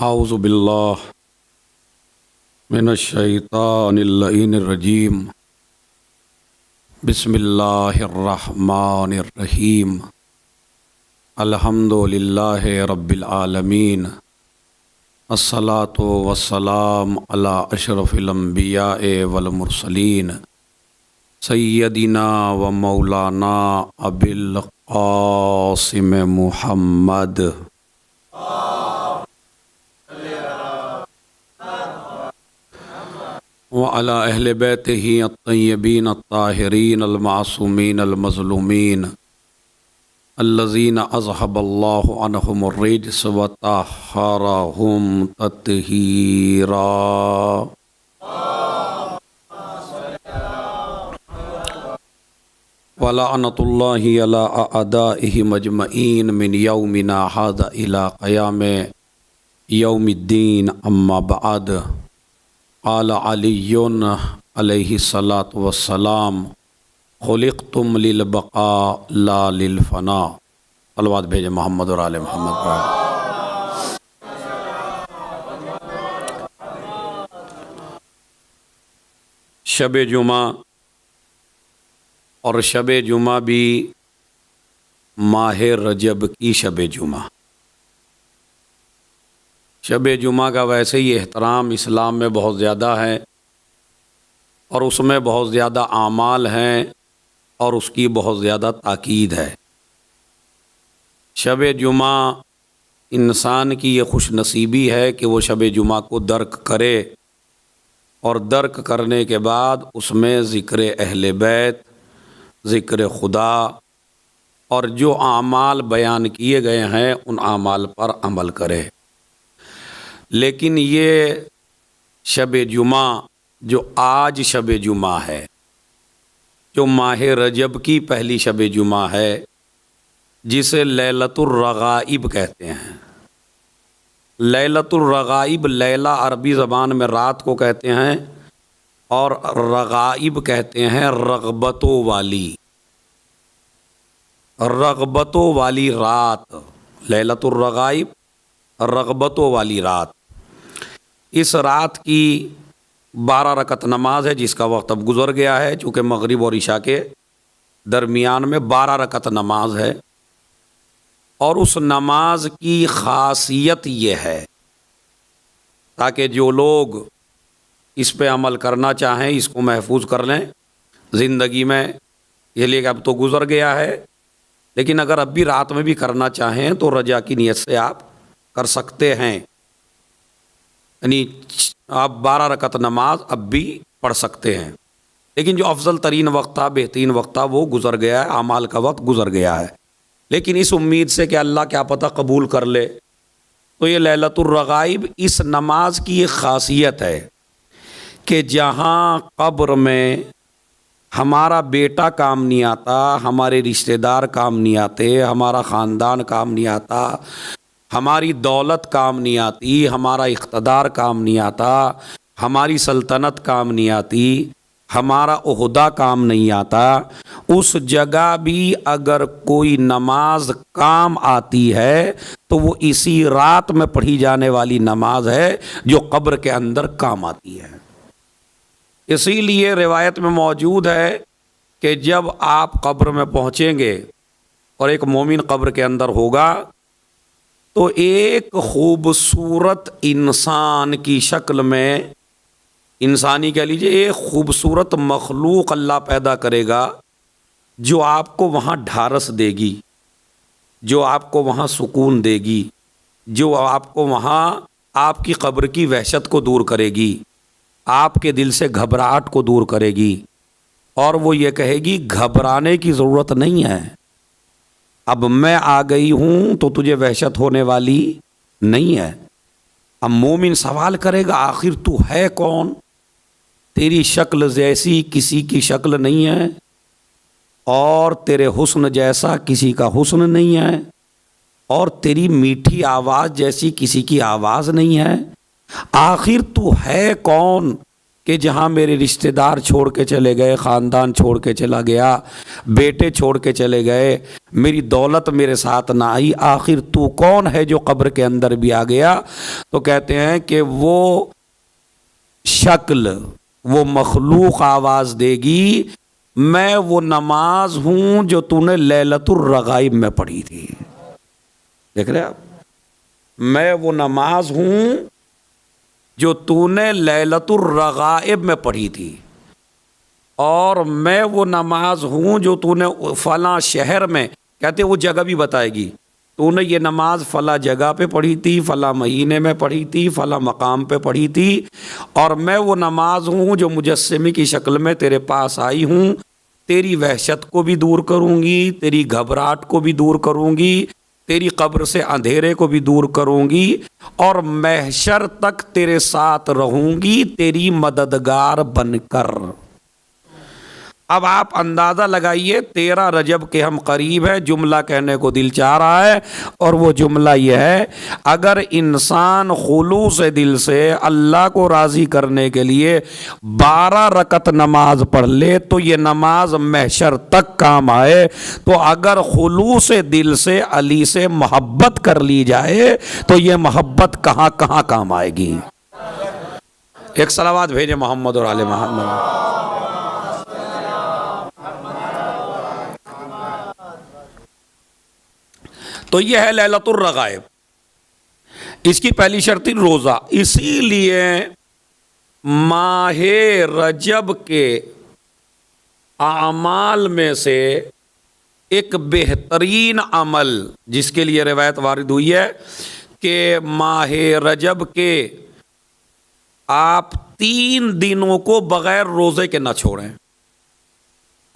اعوذ باللہ من الشیطان اللعین الرجیم بسم اللہ الرحمن الرحیم الحمد للہ رب العالمین الصلاۃ والسلام علی اشرف الانبیاء والمرسلین سیدنا و مولانا ابی القاسم محمد وعلى اہل بیتہ الطیبین الطاہرین المعصومین المظلومین الذین اذہب اللہ عنہم الرجس وطہرہم تطہیرا۔ ولعنۃ اللہ علی اعدائہم اجمعین من یومنا ھذا الی قیام یوم الدین، اما بعد۔ قال علی علیہ الصلاۃ والسلام خلقتم للبقاء لا للفناء۔ صلوات بھیجے محمد اور آل محمد پر۔ شب جمعہ اور شب جمعہ بھی ماہ رجب کی شب جمعہ۔ شب جمعہ کا ویسے ہی احترام اسلام میں بہت زیادہ ہے اور اس میں بہت زیادہ اعمال ہیں اور اس کی بہت زیادہ تاکید ہے۔ شب جمعہ انسان کی یہ خوش نصیبی ہے کہ وہ شب جمعہ کو درک کرے اور درک کرنے کے بعد اس میں ذکر اہل بیت، ذکر خدا اور جو اعمال بیان کیے گئے ہیں ان اعمال پر عمل کرے۔ لیکن یہ شب جمعہ جو آج شب جمعہ ہے، جو ماہ رجب کی پہلی شب جمعہ ہے، جسے لیلۃ الرغائب کہتے ہیں۔ لیلۃ الرغائب، لیلہ عربی زبان میں رات کو کہتے ہیں اور رغائب کہتے ہیں رغبتوں والی، رغبتوں والی رات۔ لیلۃ الرغائب، رغبتوں والی رات۔ اس رات کی 12 رکعت نماز ہے جس کا وقت اب گزر گیا ہے، چونکہ مغرب اور عشاء کے درمیان میں 12 رکعت نماز ہے۔ اور اس نماز کی خاصیت یہ ہے تاکہ جو لوگ اس پہ عمل کرنا چاہیں اس کو محفوظ کر لیں زندگی میں، یہ لیے کہ اب تو گزر گیا ہے، لیکن اگر اب بھی رات میں بھی کرنا چاہیں تو رجا کی نیت سے آپ کر سکتے ہیں، یعنی آپ 12 رکعت نماز اب بھی پڑھ سکتے ہیں۔ لیکن جو افضل ترین وقت تھا، بہترین وقت تھا، وہ گزر گیا ہے، اعمال کا وقت گزر گیا ہے۔ لیکن اس امید سے کہ اللہ کیا پتہ قبول کر لے، تو یہ لیلۃ الرغائب اس نماز کی ایک خاصیت ہے کہ جہاں قبر میں ہمارا بیٹا کام نہیں آتا، ہمارے رشتہ دار کام نہیں آتے، ہمارا خاندان کام نہیں آتا، ہماری دولت کام نہیں آتی، ہمارا اقتدار کام نہیں آتا، ہماری سلطنت کام نہیں آتی، ہمارا عہدہ کام نہیں آتا، اس جگہ بھی اگر کوئی نماز کام آتی ہے تو وہ اسی رات میں پڑھی جانے والی نماز ہے جو قبر کے اندر کام آتی ہے۔ اسی لیے روایت میں موجود ہے کہ جب آپ قبر میں پہنچیں گے اور ایک مومن قبر کے اندر ہوگا تو ایک خوبصورت انسان کی شکل میں، انسانی کہہ لیجیے، ایک خوبصورت مخلوق اللہ پیدا کرے گا جو آپ کو وہاں ڈھارس دے گی، جو آپ کو وہاں سکون دے گی، جو آپ کو وہاں آپ کی قبر کی وحشت کو دور کرے گی، آپ کے دل سے گھبراہٹ کو دور کرے گی، اور وہ یہ کہے گی گھبرانے کی ضرورت نہیں ہے، اب میں آ گئی ہوں تو تجھے وحشت ہونے والی نہیں ہے۔ اب مومن سوال کرے گا آخر تو ہے کون؟ تیری شکل جیسی کسی کی شکل نہیں ہے اور تیرے حسن جیسا کسی کا حسن نہیں ہے اور تیری میٹھی آواز جیسی کسی کی آواز نہیں ہے، آخر تو ہے کون کہ جہاں میرے رشتہ دار چھوڑ کے چلے گئے، خاندان چھوڑ کے چلا گیا، بیٹے چھوڑ کے چلے گئے، میری دولت میرے ساتھ نہ آئی، آخر تو کون ہے جو قبر کے اندر بھی آ گیا؟ تو کہتے ہیں کہ وہ شکل، وہ مخلوق آواز دے گی، میں وہ نماز ہوں جو تو نے لیلۃ الرغائب میں پڑھی تھی۔ دیکھ رہے آپ، میں وہ نماز ہوں جو تو نے لیلۃ الرغائب میں پڑھی تھی، اور میں وہ نماز ہوں جو تو نے فلاں شہر میں، کہتے وہ جگہ بھی بتائے گی، تو نے یہ نماز فلاں جگہ پہ پڑھی تھی، فلاں مہینے میں پڑھی تھی، فلاں مقام پہ پڑھی تھی، اور میں وہ نماز ہوں جو مجسمے کی شکل میں تیرے پاس آئی ہوں، تیری وحشت کو بھی دور کروں گی، تیری گھبراہٹ کو بھی دور کروں گی، تیری قبر سے اندھیرے کو بھی دور کروں گی، اور محشر تک تیرے ساتھ رہوں گی تیری مددگار بن کر۔ اب آپ اندازہ لگائیے، 13 رجب کے ہم قریب ہیں، جملہ کہنے کو دل چاہ رہا ہے، اور وہ جملہ یہ ہے، اگر انسان خلوص دل سے اللہ کو راضی کرنے کے لیے 12 رکعت نماز پڑھ لے تو یہ نماز محشر تک کام آئے، تو اگر خلوص دل سے علی سے محبت کر لی جائے تو یہ محبت کہاں کہاں کام آئے گی۔ ایک صلوات بھیجے محمد اور آل محمد۔ تو یہ ہے لیلۃ الرغائب، اس کی پہلی شرط تھی روزہ۔ اسی لیے ماہ رجب کے اعمال میں سے ایک بہترین عمل جس کے لیے روایت وارد ہوئی ہے کہ ماہ رجب کے آپ 3 دنوں کو بغیر روزے کے نہ چھوڑیں۔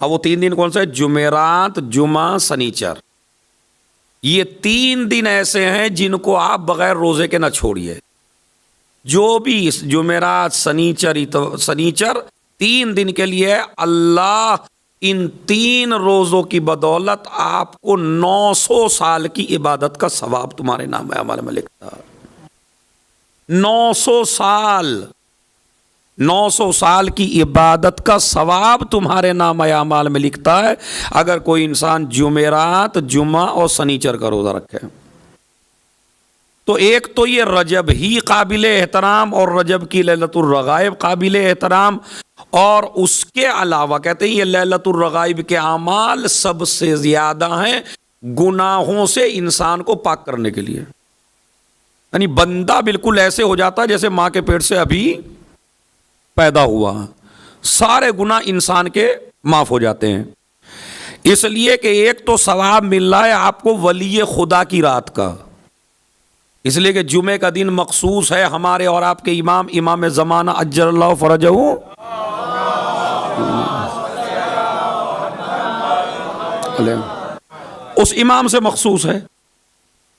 اب وہ 3 دن کون سے؟ جمعرات، جمعہ، سنیچر۔ یہ 3 دن ایسے ہیں جن کو آپ بغیر روزے کے نہ چھوڑیے۔ جو بھی جمعرات، سنیچر 3 دن کے لیے اللہ ان 3 روزوں کی بدولت آپ کو 900 سال کی عبادت کا ثواب تمہارے نام اعمال میں لکھتا ہے۔ 900 سال کی عبادت کا ثواب تمہارے نام اعمال میں لکھتا ہے اگر کوئی انسان جمعرات، جمعہ اور سنیچر کا روزہ رکھے۔ تو ایک تو یہ رجب ہی قابل احترام اور رجب کی لیلۃ الرغائب قابل احترام، اور اس کے علاوہ کہتے ہیں یہ لیلۃ الرغائب کے اعمال سب سے زیادہ ہیں گناہوں سے انسان کو پاک کرنے کے لیے۔ یعنی بندہ بالکل ایسے ہو جاتا ہے جیسے ماں کے پیٹ سے ابھی پیدا ہوا، سارے گناہ انسان کے معاف ہو جاتے ہیں۔ اس لیے کہ ایک تو ثواب مل رہا ہے آپ کو ولی خدا کی رات کا، اس لیے کہ جمعے کا دن مخصوص ہے ہمارے اور آپ کے امام زمانہ اجل اللہ فرجہ، اس امام سے مخصوص ہے،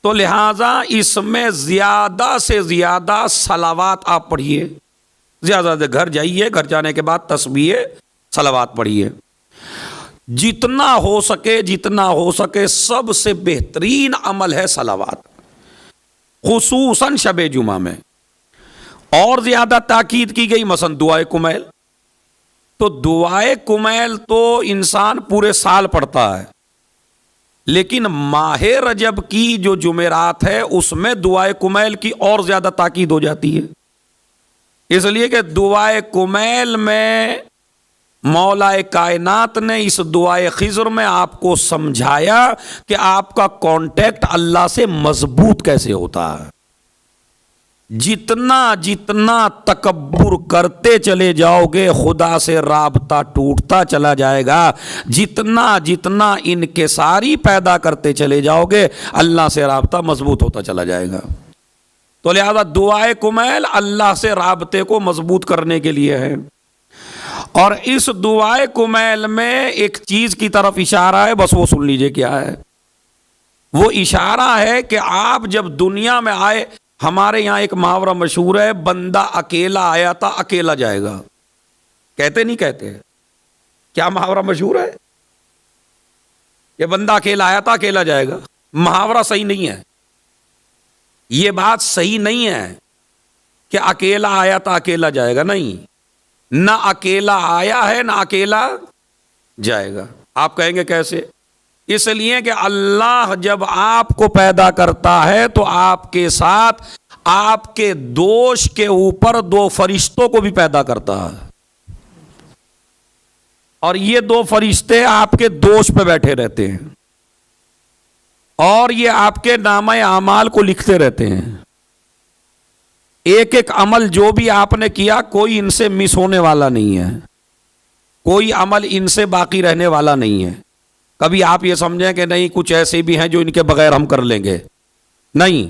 تو لہٰذا اس میں زیادہ سے زیادہ صلوات آپ پڑھیے، زیادہ سے گھر جائیے، گھر جانے کے بعد تسبیح صلوات پڑھیے، جتنا ہو سکے سب سے بہترین عمل ہے صلوات، خصوصاً شب جمعہ میں۔ اور زیادہ تاکید کی گئی مثلا دعائے کمیل، تو دعائے کمیل تو انسان پورے سال پڑھتا ہے، لیکن ماہ رجب کی جو جمعرات ہے اس میں دعائے کمیل کی اور زیادہ تاکید ہو جاتی ہے، اس لیے کہ دعائے کمیل میں مولا کائنات نے اس دعائے خضر میں آپ کو سمجھایا کہ آپ کا کانٹیکٹ اللہ سے مضبوط کیسے ہوتا ہے۔ جتنا تکبر کرتے چلے جاؤ گے خدا سے رابطہ ٹوٹتا چلا جائے گا، جتنا انکساری پیدا کرتے چلے جاؤ گے اللہ سے رابطہ مضبوط ہوتا چلا جائے گا۔ تو لہذا دعائے کمیل اللہ سے رابطے کو مضبوط کرنے کے لیے ہے، اور اس دعائے کمیل میں ایک چیز کی طرف اشارہ ہے، بس وہ سن لیجئے کیا ہے۔ وہ اشارہ ہے کہ آپ جب دنیا میں آئے، ہمارے یہاں ایک محاورہ مشہور ہے، بندہ اکیلا آیا تھا اکیلا جائے گا، کہتے نہیں کہتے؟ کیا محاورہ مشہور ہے کہ بندہ اکیلا آیا تھا اکیلا جائے گا؟ محاورہ صحیح نہیں ہے، یہ بات صحیح نہیں ہے کہ اکیلا آیا تھا اکیلا جائے گا، نہیں، نہ اکیلا آیا ہے نہ اکیلا جائے گا. آپ کہیں گے کیسے؟ اس لیے کہ اللہ جب آپ کو پیدا کرتا ہے تو آپ کے ساتھ آپ کے دوش کے اوپر دو فرشتوں کو بھی پیدا کرتا ہے، اور یہ دو فرشتے آپ کے دوش پہ بیٹھے رہتے ہیں اور یہ آپ کے نامہ اعمال کو لکھتے رہتے ہیں. ایک ایک عمل جو بھی آپ نے کیا کوئی ان سے مس ہونے والا نہیں ہے، کوئی عمل ان سے باقی رہنے والا نہیں ہے. کبھی آپ یہ سمجھیں کہ نہیں کچھ ایسے بھی ہیں جو ان کے بغیر ہم کر لیں گے، نہیں.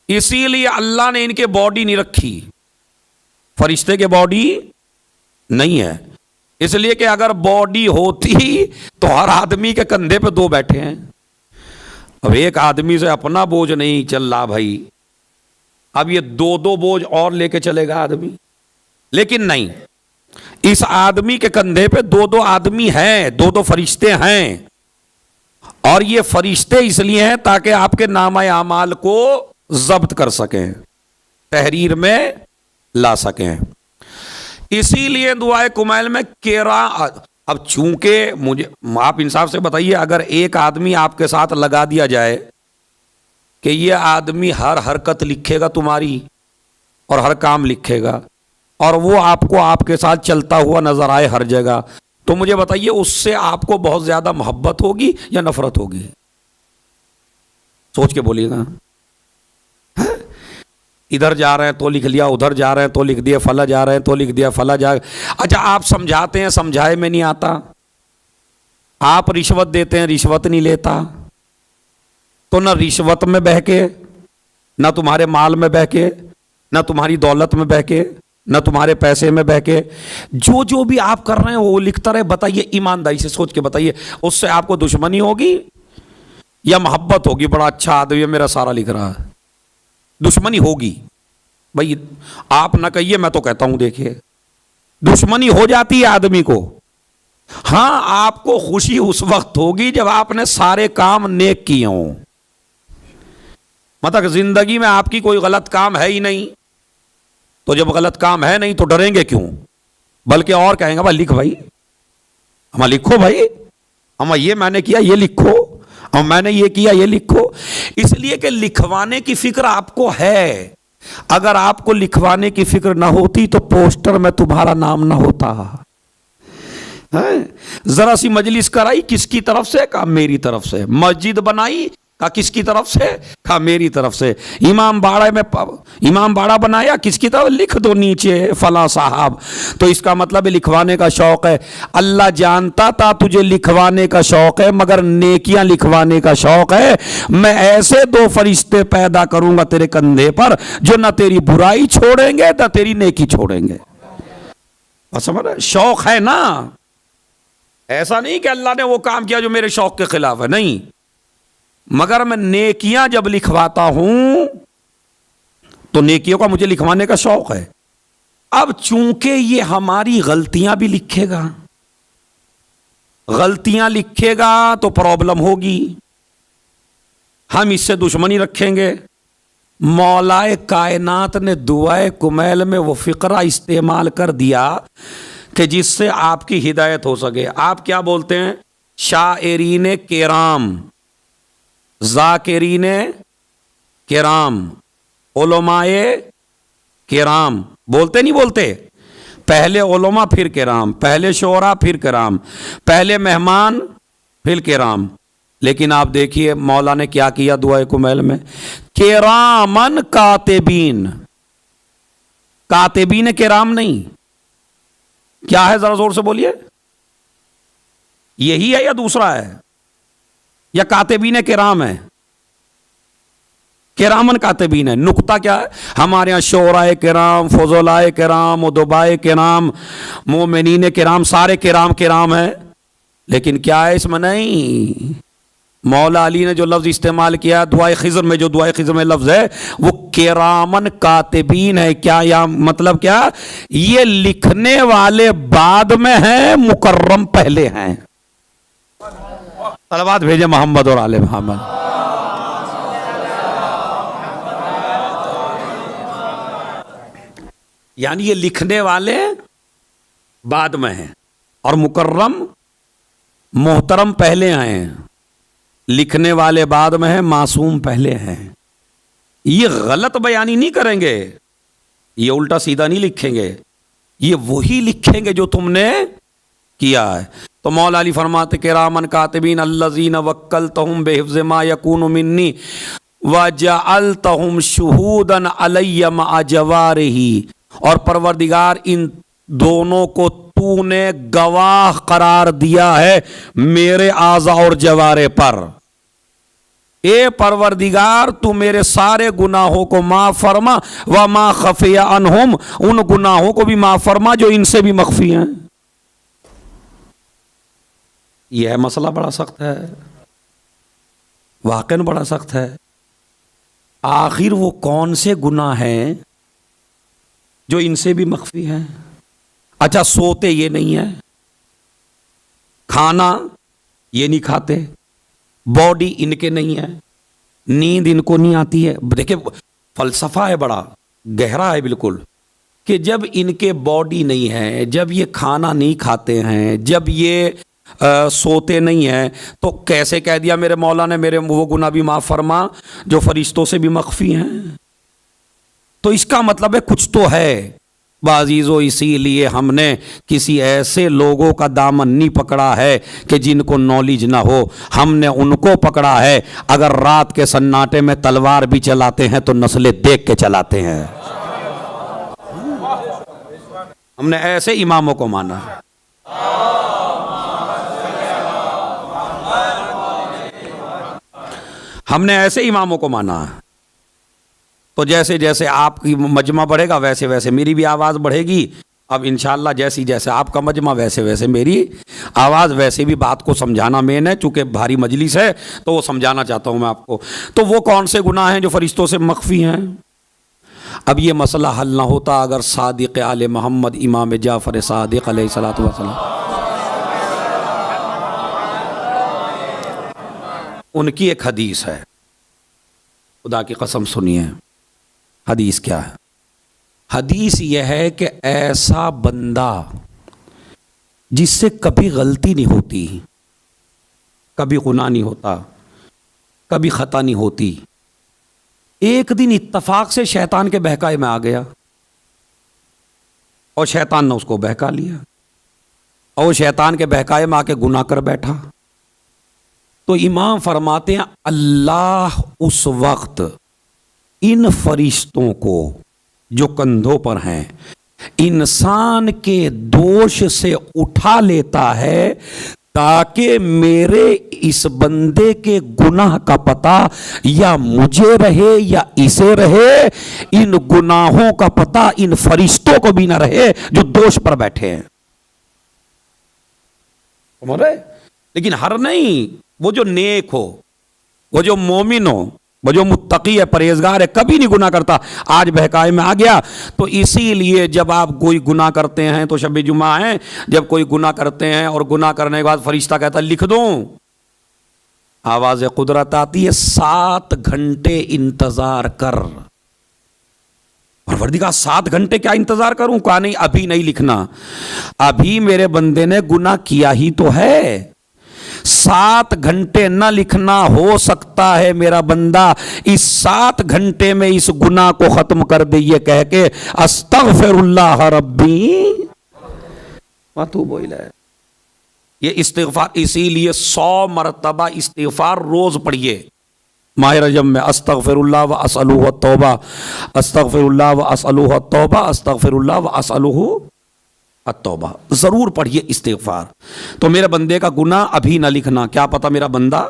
اسی لیے اللہ نے ان کے باڈی نہیں رکھی، فرشتے کے باڈی نہیں ہے. اس لیے کہ اگر باڈی ہوتی تو ہر آدمی کے کندھے پہ دو بیٹھے ہیں. اب ایک آدمی سے اپنا بوجھ نہیں چل رہا بھائی، اب یہ دو دو بوجھ اور لے کے چلے گا آدمی. لیکن نہیں، اس آدمی کے کندھے پہ دو دو آدمی ہیں، دو دو فرشتے ہیں. اور یہ فرشتے اس لیے ہیں تاکہ آپ کے نامہ اعمال کو ضبط کر سکیں، تحریر میں لا سکیں. اسی لیے دعائے کمیل میں اب چونکہ مجھے آپ انصاف سے بتائیے، اگر ایک آدمی آپ کے ساتھ لگا دیا جائے کہ یہ آدمی ہر حرکت لکھے گا تمہاری اور ہر کام لکھے گا، اور وہ آپ کو آپ کے ساتھ چلتا ہوا نظر آئے ہر جگہ، تو مجھے بتائیے اس سے آپ کو بہت زیادہ محبت ہوگی یا نفرت ہوگی؟ سوچ کے بولیے گا. ادھر جا رہے ہیں تو لکھ لیا، ادھر جا رہے ہیں تو لکھ دیا، فلاں جا رہے ہیں تو لکھ دیا، فلاں جا. اچھا آپ سمجھاتے ہیں، سمجھائے میں نہیں آتا. آپ رشوت دیتے ہیں، رشوت نہیں لیتا، تو نہ رشوت میں بہکے، نہ تمہارے مال میں بہکے، نہ تمہاری دولت میں بہکے، نہ تمہارے پیسے میں بہکے. جو بھی آپ کر رہے ہیں وہ لکھتا رہے. بتائیے ایمانداری سے سوچ کے بتائیے، اس سے آپ کو دشمنی ہوگی یا محبت ہوگی؟ بڑا اچھا آدمی ہے میرا سارا لکھ رہا ہے. دشمنی ہوگی بھائی، آپ نہ کہیے میں تو کہتا ہوں. دیکھیے دشمنی ہو جاتی ہے آدمی کو. ہاں آپ کو خوشی اس وقت ہوگی جب آپ نے سارے کام نیک کیے ہوں. مطلب زندگی میں آپ کی کوئی غلط کام ہے ہی نہیں، تو جب غلط کام ہے نہیں تو ڈریں گے کیوں؟ بلکہ اور کہیں گے بھائی لکھ، بھائی ہمیں لکھو، بھائی ہمیں یہ میں نے کیا یہ لکھو، اور میں نے یہ کیا یہ لکھو. اس لیے کہ لکھوانے کی فکر آپ کو ہے. اگر آپ کو لکھوانے کی فکر نہ ہوتی تو پوسٹر میں تمہارا نام نہ ہوتا. ذرا سی مجلس کرائی، کس کی طرف سے؟ کہا میری طرف سے. مسجد بنائی، کہا کس کی طرف سے؟ کہا میری طرف سے. امام باڑہ بنایا، کس کی طرف؟ لکھ دو نیچے فلاں صاحب. تو اس کا مطلب لکھوانے کا شوق ہے. اللہ جانتا تھا تجھے لکھوانے کا شوق ہے، مگر نیکیاں لکھوانے کا شوق ہے. میں ایسے دو فرشتے پیدا کروں گا تیرے کندھے پر جو نہ تیری برائی چھوڑیں گے نہ تیری نیکی چھوڑیں گے. سمجھ رہے؟ شوق ہے نا. ایسا نہیں کہ اللہ نے وہ کام کیا جو میرے شوق کے خلاف ہے، نہیں. مگر میں نیکیاں جب لکھواتا ہوں تو نیکیوں کا مجھے لکھوانے کا شوق ہے. اب چونکہ یہ ہماری غلطیاں بھی لکھے گا، غلطیاں لکھے گا تو پرابلم ہوگی، ہم اس سے دشمنی رکھیں گے. مولائے کائنات نے دعائے کمیل میں وہ فقرہ استعمال کر دیا کہ جس سے آپ کی ہدایت ہو سکے. آپ کیا بولتے ہیں؟ شاعرین کرام، ذاکرین کرام، علماء کرام. بولتے نہیں بولتے؟ پہلے علماء پھر کرام، پہلے شعراء پھر کرام، پہلے مہمان پھر کرام. لیکن آپ دیکھیے مولا نے کیا کیا دعائے کمیل میں؟ کرامن کاتبین. کاتبین کرام نہیں. کیا ہے ذرا زور سے بولیے؟ یہی ہے یا دوسرا ہے؟ یا کاتبین کرام ہے؟ کرامن کاتبین ہے. نقطہ کیا ہے؟ ہمارے ہاں شعراء کرام، فضلاء کرام، ادباء کرام، مومنین کرام، سارے کرام کرام ہیں. لیکن کیا ہے اس میں؟ نہیں. مولا علی نے جو لفظ استعمال کیا دعائے خضر میں، جو دعائے خضر میں لفظ ہے وہ کرامن کاتبین ہے. کیا یا مطلب کیا؟ یہ لکھنے والے بعد میں ہیں، مکرم پہلے ہیں. صلوات بھیجے محمد اور آل محمد. یعنی یہ لکھنے والے بعد میں ہیں، اور مکرم محترم پہلے آئے ہیں، لکھنے والے بعد میں ہیں، معصوم پہلے ہیں۔ یہ غلط بیانی نہیں کریں گے، یہ الٹا سیدھا نہیں لکھیں گے، یہ وہی لکھیں گے جو تم نے کیا ہے۔ تو مولا علی فرماتے کرامن کاتبین الذین وکلتہم بحفظ ما یکون منی وجعلتہم شہودا علی مع جوارحی، اور پروردگار ان دونوں کو تو نے گواہ قرار دیا ہے میرے اعضاء اور جوارے پر۔ اے پروردگار تو میرے سارے گناہوں کو معاف فرما، وما خفی عنہم، ان گناہوں کو بھی معاف فرما جو ان سے بھی مخفی ہیں۔ یہ مسئلہ بڑا سخت ہے، واقعاً بڑا سخت ہے۔ آخر وہ کون سے گناہ ہیں جو ان سے بھی مخفی ہیں؟ اچھا، سوتے یہ نہیں ہے، کھانا یہ نہیں کھاتے، باڈی ان کے نہیں ہے، نیند ان کو نہیں آتی ہے۔ دیکھیں فلسفہ ہے بڑا گہرا ہے بالکل، کہ جب ان کے باڈی نہیں ہے، جب یہ کھانا نہیں کھاتے ہیں، جب یہ سوتے نہیں ہیں، تو کیسے کہہ دیا میرے مولا نے میرے وہ گناہ بھی معاف فرما جو فرشتوں سے بھی مخفی ہیں؟ تو اس کا مطلب ہے کچھ تو ہے بعزیزو، اسی لیے ہم نے کسی ایسے لوگوں کا دامن نہیں پکڑا ہے کہ جن کو نالج نہ ہو، ہم نے ان کو پکڑا ہے اگر رات کے سناٹے میں تلوار بھی چلاتے ہیں تو نسلیں دیکھ کے چلاتے ہیں۔ ہم نے ایسے اماموں کو مانا ہے۔ ہم نے ایسے اماموں کو مانا ہے۔ تو جیسے جیسے آپ کی مجمع بڑھے گا ویسے ویسے میری بھی آواز بڑھے گی۔ اب انشاءاللہ جیسی جیسے آپ کا مجمع ویسے ویسے میری آواز، ویسے بھی بات کو سمجھانا مین ہے، چونکہ بھاری مجلس ہے تو وہ سمجھانا چاہتا ہوں میں آپ کو۔ تو وہ کون سے گناہ ہیں جو فرشتوں سے مخفی ہیں؟ اب یہ مسئلہ حل نہ ہوتا اگر صادق آل محمد امام جعفر صادق علیہ الصلوۃ والسلام ان کی ایک حدیث ہے، خدا کی قسم سنیے حدیث کیا ہے۔ حدیث یہ ہے کہ ایسا بندہ جس سے کبھی غلطی نہیں ہوتی، کبھی گناہ نہیں ہوتا، کبھی خطا نہیں ہوتی، ایک دن اتفاق سے شیطان کے بہکائے میں آ گیا اور شیطان نے اس کو بہکا لیا، اور وہ شیطان کے بہکائے میں آ کے گناہ کر بیٹھا۔ تو امام فرماتے ہیں اللہ اس وقت ان فرشتوں کو جو کندھوں پر ہیں انسان کے دوش سے اٹھا لیتا ہے تاکہ میرے اس بندے کے گناہ کا پتہ یا مجھے رہے یا اسے رہے، ان گناہوں کا پتہ ان فرشتوں کو بھی نہ رہے جو دوش پر بیٹھے ہیں۔ لیکن ہر نہیں، وہ جو نیک ہو، وہ جو مومن ہو، وہ جو متقی ہے، پرہیزگار ہے، کبھی نہیں گناہ کرتا، آج بہکائے میں آ گیا۔ تو اسی لیے جب آپ کوئی گناہ کرتے ہیں تو شب جمعہ ہے، جب کوئی گناہ کرتے ہیں اور گناہ کرنے کے بعد فرشتہ کہتا ہے لکھ دوں، آواز قدرت آتی ہے 7 گھنٹے انتظار کر۔ پروردگار 7 گھنٹے کیا انتظار کروں؟ کہا نہیں، ابھی نہیں لکھنا، ابھی میرے بندے نے گناہ کیا ہی تو ہے۔ 7 گھنٹے نہ لکھنا، ہو سکتا ہے میرا بندہ اس 7 گھنٹے میں اس گناہ کو ختم کر دے یہ کہہ کے استغفر اللہ ربی واتوب الیہ۔ یہ استغفار اسی لیے 100 مرتبہ استغفار روز پڑھیے ماہ رجب میں، استغفر اللہ و اسألہ التوبہ، استغفر اللہ و اسألہ التوبہ، استغفر اللہ و اسألہ التوبہ، ضرور پڑھیے استغفار۔ تو میرے بندے کا گناہ ابھی نہ لکھنا، کیا پتہ میرا بندہ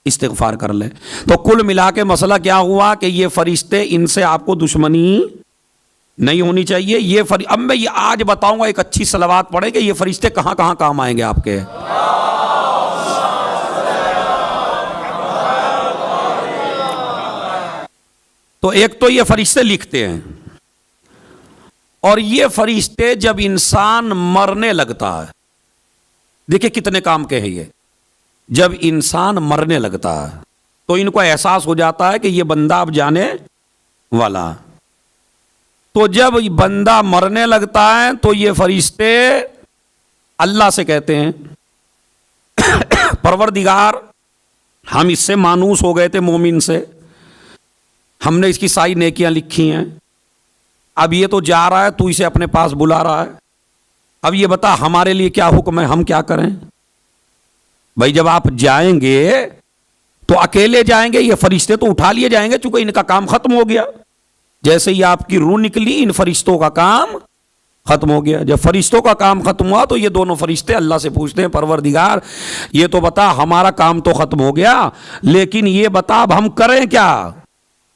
استغفار کر لے۔ تو کل ملا کے مسئلہ کیا ہوا کہ یہ فرشتے، ان سے آپ کو دشمنی نہیں ہونی چاہیے۔ یہ اب میں یہ آج بتاؤں گا، ایک اچھی صلوات پڑھیں کہ یہ فرشتے کہاں کہاں کام آئیں گے آپ کے۔ تو ایک تو یہ فرشتے لکھتے ہیں، اور یہ فرشتے جب انسان مرنے لگتا ہے، دیکھیں کتنے کام کے ہیں یہ، جب انسان مرنے لگتا ہے تو ان کو احساس ہو جاتا ہے کہ یہ بندہ اب جانے والا۔ تو جب بندہ مرنے لگتا ہے تو یہ فرشتے اللہ سے کہتے ہیں پروردگار ہم اس سے مانوس ہو گئے تھے مومن سے، ہم نے اس کی ساری نیکیاں لکھی ہیں، اب یہ تو جا رہا ہے، تو اسے اپنے پاس بلا رہا ہے، اب یہ بتا ہمارے لیے کیا حکم ہے، ہم کیا کریں؟ بھائی جب آپ جائیں گے تو اکیلے جائیں گے، یہ فرشتے تو اٹھا لیے جائیں گے چونکہ ان کا کام ختم ہو گیا، جیسے ہی آپ کی روح نکلی ان فرشتوں کا کام ختم ہو گیا۔ جب فرشتوں کا کام ختم ہوا تو یہ دونوں فرشتے اللہ سے پوچھتے ہیں پروردگار یہ تو بتا ہمارا کام تو ختم ہو گیا لیکن یہ بتا اب ہم کریں کیا،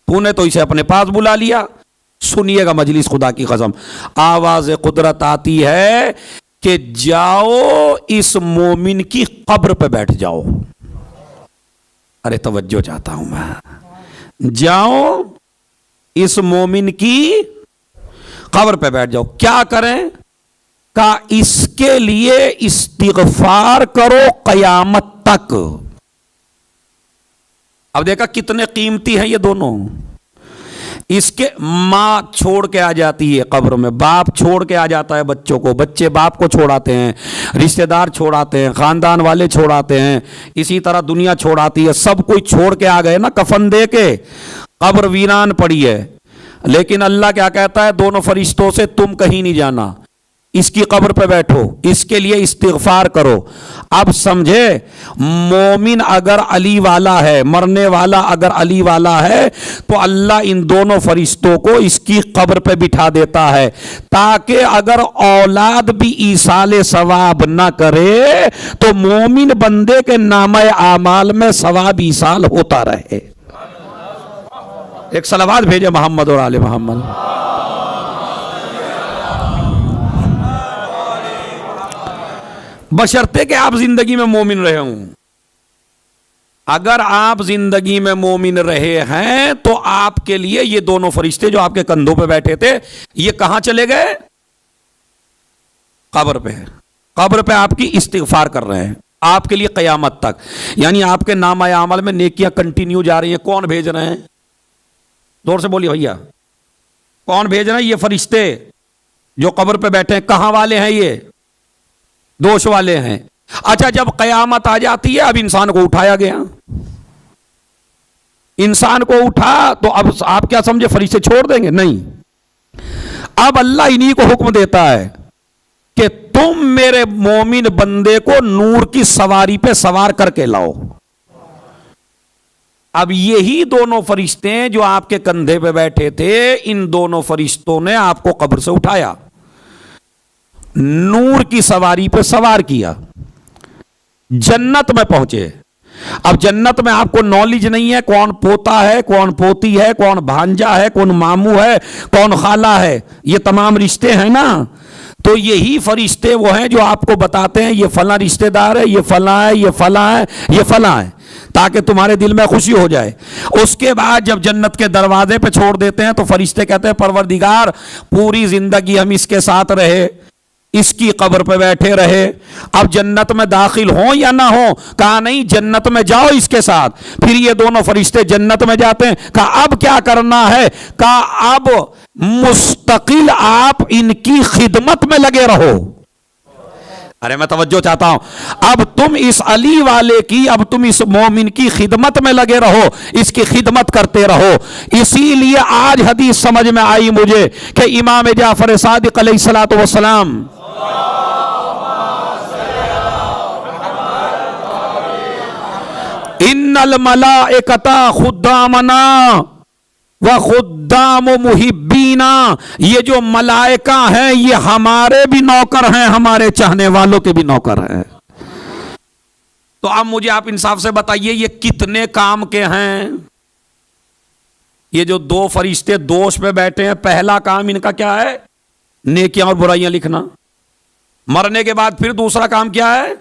تو نے تو اسے اپنے پاس بلا لیا۔ سنیے گا مجلس خدا کی قسم، آواز قدرت آتی ہے کہ جاؤ اس مومن کی قبر پہ بیٹھ جاؤ۔ ارے توجہ چاہتا ہوں میں، جاؤ اس مومن کی قبر پہ بیٹھ جاؤ، کیا کریں؟ کہ اس کے لیے استغفار کرو قیامت تک۔ اب دیکھا کتنے قیمتی ہیں یہ دونوں۔ اس کے ماں چھوڑ کے آ جاتی ہے قبر میں، باپ چھوڑ کے آ جاتا ہے بچوں کو، بچے باپ کو چھوڑاتے ہیں، رشتہ دار چھوڑاتے ہیں، خاندان والے چھوڑاتے ہیں، اسی طرح دنیا چھوڑاتی ہے، سب کوئی چھوڑ کے آ گئے نا کفن دے کے، قبر ویران پڑی ہے۔ لیکن اللہ کیا کہتا ہے دونوں فرشتوں سے، تم کہیں نہیں جانا، اس کی قبر پہ بیٹھو، اس کے لیے استغفار کرو۔ اب سمجھے، مومن اگر علی والا ہے، مرنے والا اگر علی والا ہے تو اللہ ان دونوں فرشتوں کو اس کی قبر پہ بٹھا دیتا ہے تاکہ اگر اولاد بھی ایصال ثواب نہ کرے تو مومن بندے کے نامہ اعمال میں ثواب ایصال ہوتا رہے۔ ایک صلوات بھیجے محمد اور آل محمد۔ بشرطے کہ آپ زندگی میں مومن رہے ہوں۔ اگر آپ زندگی میں مومن رہے ہیں تو آپ کے لیے یہ دونوں فرشتے جو آپ کے کندھوں پہ بیٹھے تھے یہ کہاں چلے گئے؟ قبر پہ۔ قبر پہ آپ کی استغفار کر رہے ہیں آپ کے لیے قیامت تک، یعنی آپ کے نامہ اعمال میں نیکیاں کنٹینیو جا رہی ہیں۔ کون بھیج رہے ہیں؟ دور سے بولیے بھیا، کون بھیج رہے ہیں؟ یہ فرشتے جو قبر پہ بیٹھے ہیں۔ کہاں والے ہیں؟ یہ دوش والے ہیں۔ اچھا جب قیامت آ جاتی ہے اب انسان کو اٹھایا گیا، انسان کو اٹھا تو اب آپ کیا سمجھے فرشتے چھوڑ دیں گے؟ نہیں، اب اللہ انہی کو حکم دیتا ہے کہ تم میرے مومن بندے کو نور کی سواری پہ سوار کر کے لاؤ۔ اب یہی دونوں فرشتے جو آپ کے کندھے پہ بیٹھے تھے، ان دونوں فرشتوں نے آپ کو قبر سے اٹھایا، نور کی سواری پہ سوار کیا، جنت میں پہنچے۔ اب جنت میں آپ کو نالج نہیں ہے کون پوتا ہے، کون پوتی ہے، کون بھانجا ہے، کون ماموں ہے، کون خالہ ہے، یہ تمام رشتے ہیں نا۔ تو یہی فرشتے وہ ہیں جو آپ کو بتاتے ہیں یہ فلاں رشتہ دار ہے، یہ فلاں ہے، یہ فلاں ہے، یہ فلاں ہے، تاکہ تمہارے دل میں خوشی ہو جائے۔ اس کے بعد جب جنت کے دروازے پہ چھوڑ دیتے ہیں تو فرشتے کہتے ہیں پروردگار پوری زندگی ہم اس کے ساتھ رہے، اس کی قبر پہ بیٹھے رہے، اب جنت میں داخل ہوں یا نہ ہوں؟ کہا نہیں، جنت میں جاؤ اس کے ساتھ۔ پھر یہ دونوں فرشتے جنت میں جاتے ہیں۔ کہا اب کیا کرنا ہے؟ کہا اب مستقل آپ ان کی خدمت میں لگے رہو۔ ارے میں توجہ چاہتا ہوں، اب تم اس علی والے کی، اب تم اس مومن کی خدمت میں لگے رہو، اس کی خدمت کرتے رہو۔ اسی لیے آج حدیث سمجھ میں آئی مجھے کہ امام جعفر صادق علیہ الصلوۃ والسلام ان الملائکۃ خدامنا و خدام محبینا، یہ جو ملائکہ ہیں یہ ہمارے بھی نوکر ہیں، ہمارے چاہنے والوں کے بھی نوکر ہیں۔ تو اب مجھے آپ انصاف سے بتائیے یہ کتنے کام کے ہیں؟ یہ جو دو فرشتے دوش پہ بیٹھے ہیں، پہلا کام ان کا کیا ہے؟ نیکیاں اور برائیاں لکھنا۔ مرنے کے بعد پھر دوسرا کام کیا ہے؟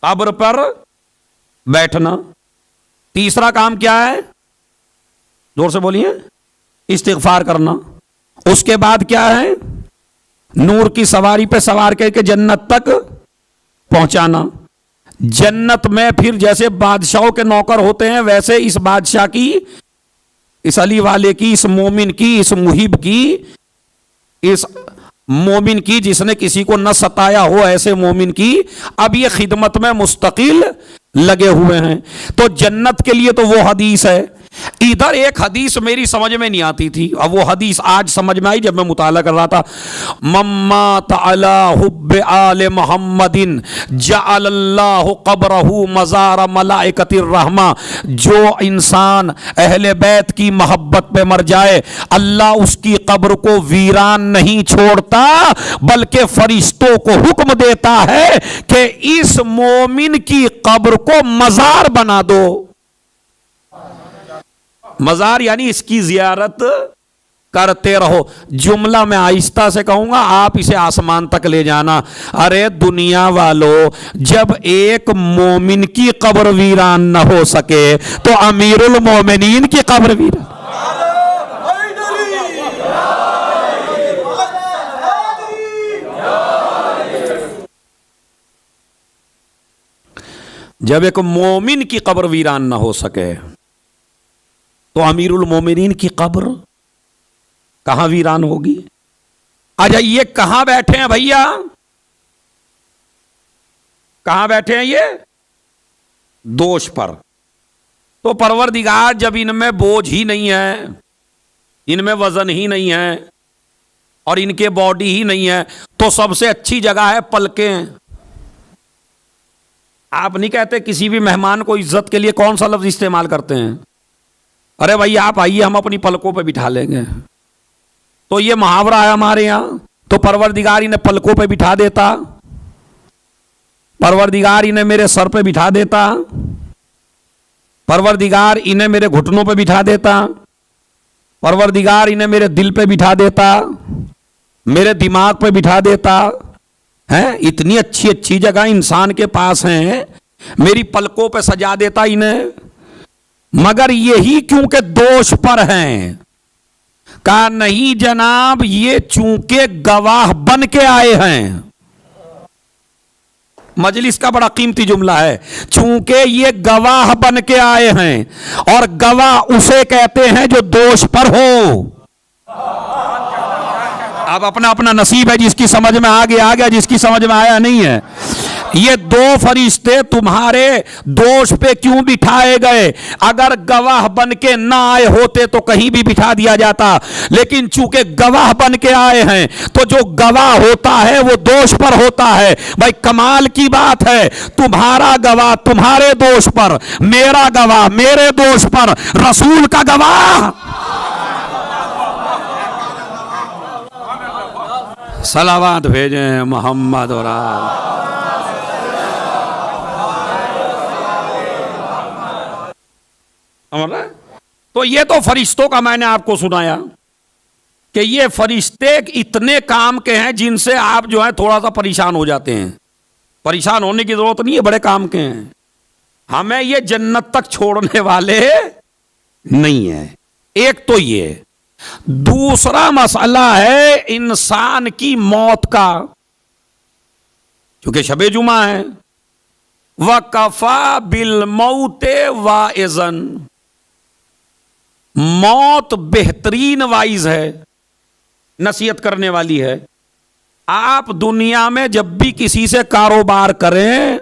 قبر پر بیٹھنا۔ تیسرا کام کیا ہے؟ زور سے بولیے، استغفار کرنا۔ اس کے بعد کیا ہے؟ نور کی سواری پہ سوار کر کے جنت تک پہنچانا۔ جنت میں پھر جیسے بادشاہوں کے نوکر ہوتے ہیں ویسے اس بادشاہ کی، اس علی والے کی، اس مومن کی، اس محب کی، اس مومن کی جس نے کسی کو نہ ستایا ہو، ایسے مومن کی اب یہ خدمت میں مستقل لگے ہوئے ہیں. تو جنت کے لیے تو وہ حدیث ہے. ادھر ایک حدیث میری سمجھ میں نہیں آتی تھی، اب وہ حدیث آج سمجھ میں آئی جب میں مطالعہ کر رہا تھا. ممات علی حب آل محمد جعل اللہ قبرہ مزار ملائکۃ الرحمہ. جو انسان اہل بیت کی محبت پہ مر جائے اللہ اس کی قبر کو ویران نہیں چھوڑتا، بلکہ فرشتوں کو حکم دیتا ہے کہ اس مومن کی قبر کو مزار بنا دو. مزار یعنی اس کی زیارت کرتے رہو. جملہ میں آہستہ سے کہوں گا، آپ اسے آسمان تک لے جانا. ارے دنیا والو، جب ایک مومن کی قبر ویران نہ ہو سکے تو امیر المومنین کی قبر ویران. جب ایک مومن کی قبر ویران نہ ہو سکے تو امیر المومنین کی قبر کہاں ویران ہوگی؟ اچھا یہ کہاں بیٹھے ہیں بھیا؟ کہاں بیٹھے ہیں یہ؟ دوش پر. تو پروردگار جب ان میں بوجھ ہی نہیں ہے، ان میں وزن ہی نہیں ہے اور ان کے باڈی ہی نہیں ہے، تو سب سے اچھی جگہ ہے پلکیں. آپ نہیں کہتے کسی بھی مہمان کو عزت کے لیے کون سا لفظ استعمال کرتے ہیں؟ ارے بھائی آپ آئیے، ہم اپنی پلکوں پہ بٹھا لیں گے. تو یہ محاورہ ہے ہمارے یہاں. تو پروردگار انہیں پلکوں پہ بٹھا دیتا، پروردگار انہیں میرے سر پہ بٹھا دیتا، پروردگار انہیں میرے گھٹنوں پہ بٹھا دیتا، پروردگار انہیں میرے دل پہ بٹھا دیتا، میرے دماغ پہ بٹھا دیتا ہے. اتنی اچھی اچھی جگہ انسان کے پاس ہیں، میری پلکوں پہ سجا دیتا انہیں. مگر یہی کیونکہ دوش پر ہیں. کہا نہیں جناب، یہ چونکہ گواہ بن کے آئے ہیں. مجلس کا بڑا قیمتی جملہ ہے. چونکہ یہ گواہ بن کے آئے ہیں، اور گواہ اسے کہتے ہیں جو دوش پر ہو. اب اپنا اپنا نصیب ہے، جس کی سمجھ میں آ گیا، جس کی سمجھ میں آیا نہیں ہے. یہ دو فرشتے تمہارے دوش پہ کیوں بٹھائے گئے؟ اگر گواہ بن کے نہ آئے ہوتے تو کہیں بھی بٹھا دیا جاتا، لیکن چونکہ گواہ بن کے آئے ہیں تو جو گواہ ہوتا ہے وہ دوش پر ہوتا ہے. بھائی کمال کی بات ہے، تمہارا گواہ تمہارے دوش پر، میرا گواہ میرے دوش پر، رسول کا گواہ. صلوات بھیجیں محمد اور آل. تو یہ تو فرشتوں کا میں نے آپ کو سنایا کہ یہ فرشتے اتنے کام کے ہیں جن سے آپ جو ہے تھوڑا سا پریشان ہو جاتے ہیں. پریشان ہونے کی ضرورت نہیں ہے، بڑے کام کے ہیں. ہمیں یہ جنت تک چھوڑنے والے نہیں ہیں. ایک تو یہ. دوسرا مسئلہ ہے انسان کی موت کا. چونکہ شب جمعہ ہے، وَكَفَى بِالْمَوْتِ وَاعِظًا، موت بہترین وائز ہے، نصیحت کرنے والی ہے. آپ دنیا میں جب بھی کسی سے کاروبار کریں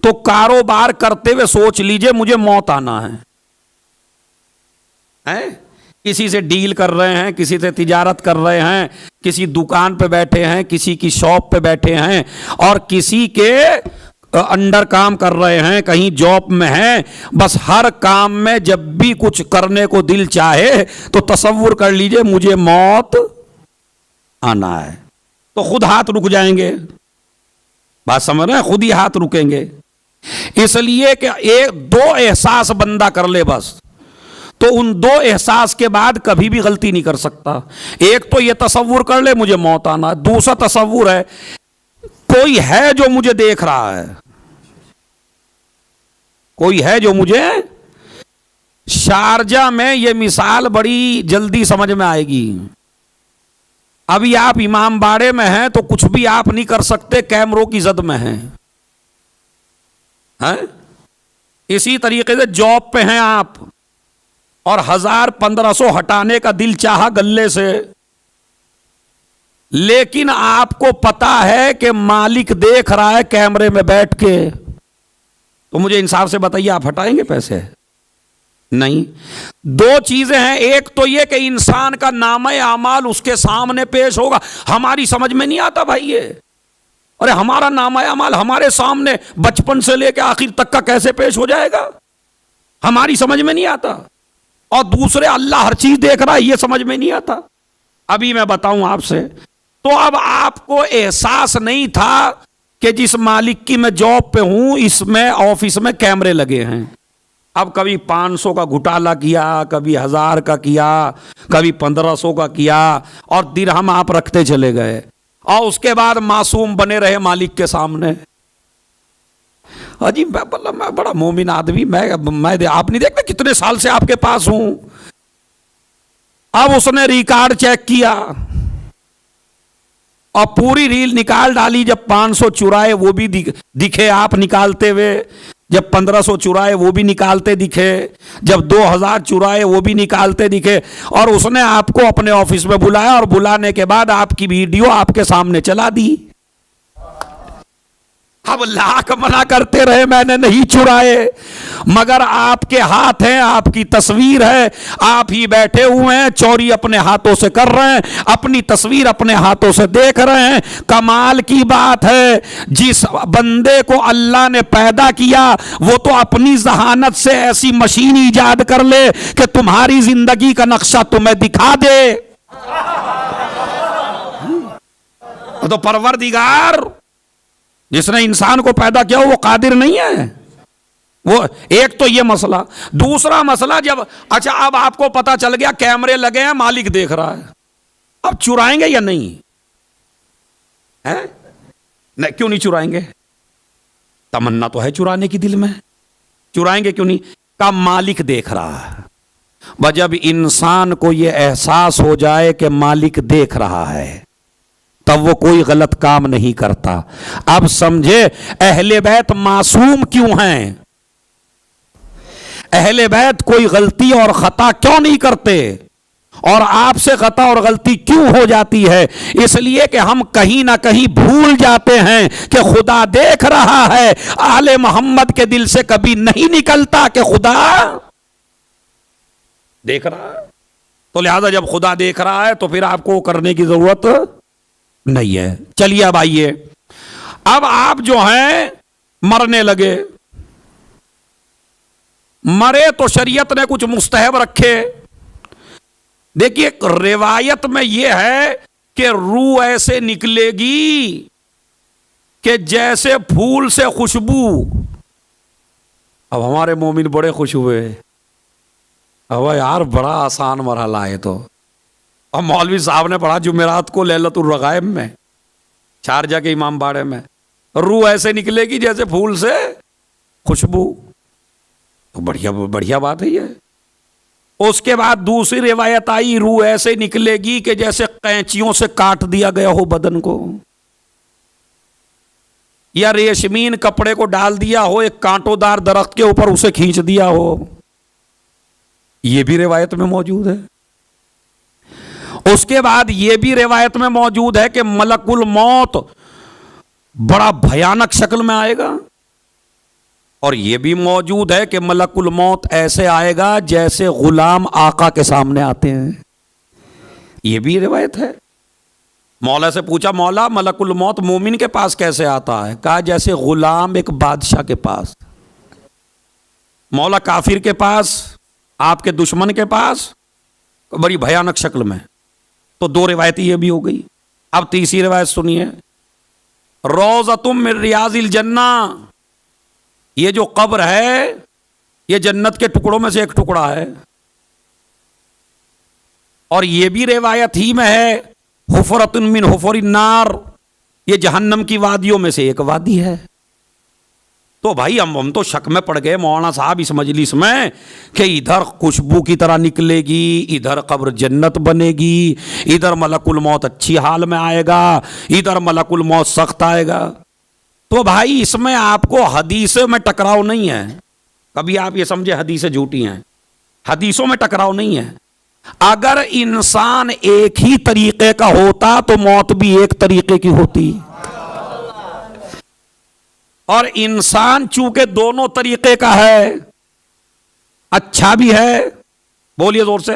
تو کاروبار کرتے ہوئے سوچ لیجئے مجھے موت آنا ہے. کسی سے ڈیل کر رہے ہیں، کسی سے تجارت کر رہے ہیں، کسی دکان پہ بیٹھے ہیں، کسی کی شاپ پہ بیٹھے ہیں، اور کسی کے انڈر کام کر رہے ہیں، کہیں جاب میں ہیں. بس ہر کام میں جب بھی کچھ کرنے کو دل چاہے تو تصور کر لیجئے مجھے موت آنا ہے، تو خود ہاتھ رک جائیں گے. بات سمجھ رہے ہیں؟ خود ہی ہاتھ رکیں گے. اس لیے کہ ایک دو احساس بندہ کر لے بس، تو ان دو احساس کے بعد کبھی بھی غلطی نہیں کر سکتا. ایک تو یہ تصور کر لے مجھے موت آنا ہے، دوسرا تصور ہے کوئی ہے جو مجھے دیکھ رہا ہے، کوئی ہے جو مجھے. شارجہ میں یہ مثال بڑی جلدی سمجھ میں آئے گی. ابھی آپ امام باڑے میں ہیں تو کچھ بھی آپ نہیں کر سکتے، کیمروں کی زد میں ہیں. اسی طریقے سے جاب پہ ہیں آپ اور 1000-1500 ہٹانے کا دل چاہا گلے سے، لیکن آپ کو پتا ہے کہ مالک دیکھ رہا ہے کیمرے میں بیٹھ کے، تو مجھے انصاف سے بتائیے آپ ہٹائیں گے پیسے؟ نہیں۔ دو چیزیں ہیں، ایک تو یہ کہ انسان کا نامہ اعمال اس کے سامنے پیش ہوگا، ہماری سمجھ میں نہیں آتا بھائی یہ، ارے ہمارا نامہ اعمال ہمارے سامنے بچپن سے لے کے آخر تک کا کیسے پیش ہو جائے گا، ہماری سمجھ میں نہیں آتا۔ اور دوسرے اللہ ہر چیز دیکھ رہا ہے، یہ سمجھ میں نہیں آتا۔ ابھی میں بتاؤں آپ سے، تو اب آپ کو احساس نہیں تھا کہ جس مالک کی میں جاب پہ ہوں اس میں آفس میں کیمرے لگے ہیں۔ اب کبھی 500 کا گھٹالا کیا، کبھی 1000 کا کیا، کبھی 1500 کا کیا، اور درہم آپ رکھتے چلے گئے، اور اس کے بعد معصوم بنے رہے مالک کے سامنے۔ جی میں بڑا مومن آدمی، میں آپ نہیں دیکھتے کتنے سال سے آپ کے پاس ہوں۔ اب اس نے ریکارڈ چیک کیا اور پوری ریل نکال ڈالی، جب 500 چرائے وہ بھی دکھے آپ نکالتے ہوئے، جب 1500 چرائے وہ بھی نکالتے دکھے، جب 2000 چرائے وہ بھی نکالتے دکھے، اور اس نے آپ کو اپنے آفس میں بلایا، اور بلانے کے بعد آپ کی ویڈیو آپ کے سامنے چلا دی۔ اب لاکھ منع کرتے رہے میں نے نہیں چرائے، مگر آپ کے ہاتھ ہیں، آپ کی تصویر ہے، آپ ہی بیٹھے ہوئے ہیں، چوری اپنے ہاتھوں سے کر رہے ہیں، اپنی تصویر اپنے ہاتھوں سے دیکھ رہے ہیں۔ کمال کی بات ہے، جس بندے کو اللہ نے پیدا کیا وہ تو اپنی ذہانت سے ایسی مشین ایجاد کر لے کہ تمہاری زندگی کا نقشہ تمہیں دکھا دے۔ تو پروردگار جس نے انسان کو پیدا کیا وہ قادر نہیں ہے؟ وہ ایک تو یہ مسئلہ۔ دوسرا مسئلہ، جب اچھا اب آپ کو پتا چل گیا کیمرے لگے ہیں، مالک دیکھ رہا ہے، اب چرائیں گے یا نہیں؟ کیوں نہیں چرائیں گے؟ تمنا تو ہے چرانے کی دل میں، چرائیں گے کیوں نہیں؟ کا مالک دیکھ رہا ہے۔ جب انسان کو یہ احساس ہو جائے کہ مالک دیکھ رہا ہے تب وہ کوئی غلط کام نہیں کرتا۔ اب سمجھے اہل بیت معصوم کیوں ہیں؟ اہل بیت کوئی غلطی اور خطا کیوں نہیں کرتے؟ اور آپ سے خطا اور غلطی کیوں ہو جاتی ہے؟ اس لیے کہ ہم کہیں نہ کہیں بھول جاتے ہیں کہ خدا دیکھ رہا ہے۔ آل محمد کے دل سے کبھی نہیں نکلتا کہ خدا دیکھ رہا ہے، تو لہذا جب خدا دیکھ رہا ہے تو پھر آپ کو کرنے کی ضرورت نہیں ہے۔ چلیے اب آئیے، اب آپ جو ہیں مرنے لگے، مرے تو شریعت نے کچھ مستحب رکھے۔ دیکھیے روایت میں یہ ہے کہ روح ایسے نکلے گی کہ جیسے پھول سے خوشبو۔ اب ہمارے مومن بڑے خوش ہوئے، اب یار بڑا آسان مرحلہ ہے۔ تو اور مولوی صاحب نے پڑھا جمعرات کو لیلۃ الرغائب میں، شارجہ کے امام باڑے میں، روح ایسے نکلے گی جیسے پھول سے خوشبو۔ تو بڑھیا بات ہے یہ۔ اس کے بعد دوسری روایت آئی، روح ایسے نکلے گی کہ جیسے قینچیوں سے کاٹ دیا گیا ہو بدن کو، یا ریشمین کپڑے کو ڈال دیا ہو ایک کانٹوں دار درخت کے اوپر، اسے کھینچ دیا ہو۔ یہ بھی روایت میں موجود ہے۔ اس کے بعد یہ بھی روایت میں موجود ہے کہ ملک الموت بڑا بھیانک شکل میں آئے گا، اور یہ بھی موجود ہے کہ ملک الموت ایسے آئے گا جیسے غلام آقا کے سامنے آتے ہیں۔ یہ بھی روایت ہے۔ مولا سے پوچھا، مولا ملک الموت مومن کے پاس کیسے آتا ہے؟ کہا جیسے غلام ایک بادشاہ کے پاس۔ مولا کافر کے پاس، آپ کے دشمن کے پاس بڑی بھیانک شکل میں۔ تو دو روایت یہ بھی ہو گئی۔ اب تیسری روایت سنیے، روضۃ من ریاض الجنہ، یہ جو قبر ہے یہ جنت کے ٹکڑوں میں سے ایک ٹکڑا ہے۔ اور یہ بھی روایت ہی میں ہے، حفرۃ من حفر النار، یہ جہنم کی وادیوں میں سے ایک وادی ہے۔ تو بھائی ہم تو شک میں پڑ گئے مولانا صاحب اس مجلس میں کہ ادھر خوشبو کی طرح نکلے گی، ادھر قبر جنت بنے گی، ادھر ملک الموت اچھی حال میں آئے گا، ادھر ملک الموت سخت آئے گا۔ تو بھائی اس میں آپ کو حدیثوں میں ٹکراؤ نہیں ہے، کبھی آپ یہ سمجھے حدیثیں جھوٹی ہیں، حدیثوں میں ٹکراؤ نہیں ہے۔ اگر انسان ایک ہی طریقے کا ہوتا تو موت بھی ایک طریقے کی ہوتی، اور انسان چونکہ دونوں طریقے کا ہے، اچھا بھی ہے، بولیے زور سے،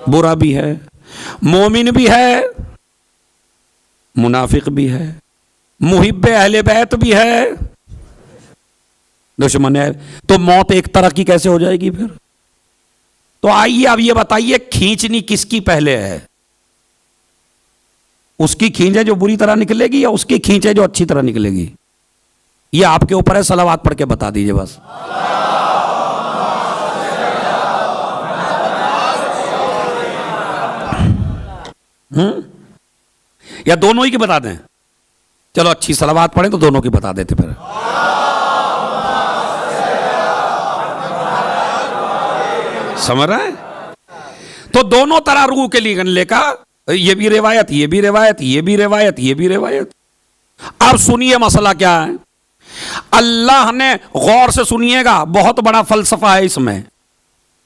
برا بھی ہے، مومن بھی ہے، منافق بھی ہے، محب اہل بیت بھی ہے، دشمن ہے، تو موت ایک طرح کی کیسے ہو جائے گی پھر؟ تو آئیے اب یہ بتائیے کھینچنی کس کی پہلے ہے؟ اس کی کھینچے جو بری طرح نکلے گی یا اس کی کھینچے جو اچھی طرح نکلے گی؟ یہ آپ کے اوپر ہے، صلوات پڑھ کے بتا دیجئے بس۔ یا دونوں ہی کی بتا دیں؟ چلو اچھی صلوات پڑھیں تو دونوں کی بتا دیتے پھر۔ سمجھ رہے ہیں؟ تو دونوں طرح روح کے لیے لے کا، یہ بھی روایت، یہ بھی روایت، یہ بھی روایت، یہ بھی روایت۔ اب سنیے مسئلہ کیا ہے۔ اللہ نے، غور سے سنیے گا، بہت بڑا فلسفہ ہے اس میں۔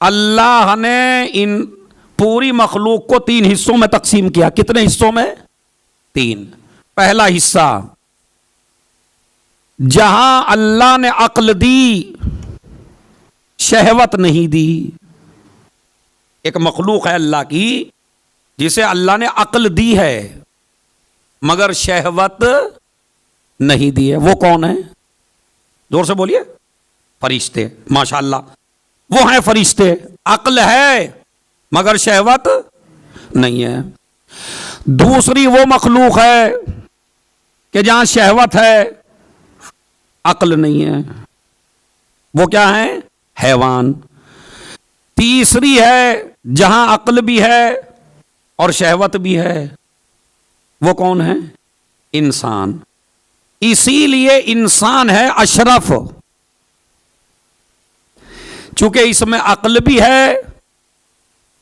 اللہ نے ان پوری مخلوق کو 3 حصوں میں تقسیم کیا۔ کتنے حصوں میں؟ 3۔ پہلا حصہ جہاں اللہ نے عقل دی، شہوت نہیں دی۔ ایک مخلوق ہے اللہ کی جسے اللہ نے عقل دی ہے مگر شہوت نہیں دی ہے، وہ کون ہے؟ زور سے بولیے۔ فرشتے، ماشاءاللہ، وہ ہیں فرشتے۔ عقل ہے مگر شہوت نہیں ہے۔ دوسری وہ مخلوق ہے کہ جہاں شہوت ہے عقل نہیں ہے، وہ کیا ہے؟ حیوان۔ تیسری ہے جہاں عقل بھی ہے اور شہوت بھی ہے، وہ کون ہے؟ انسان۔ اسی لیے انسان ہے اشرف، چونکہ اس میں عقل بھی ہے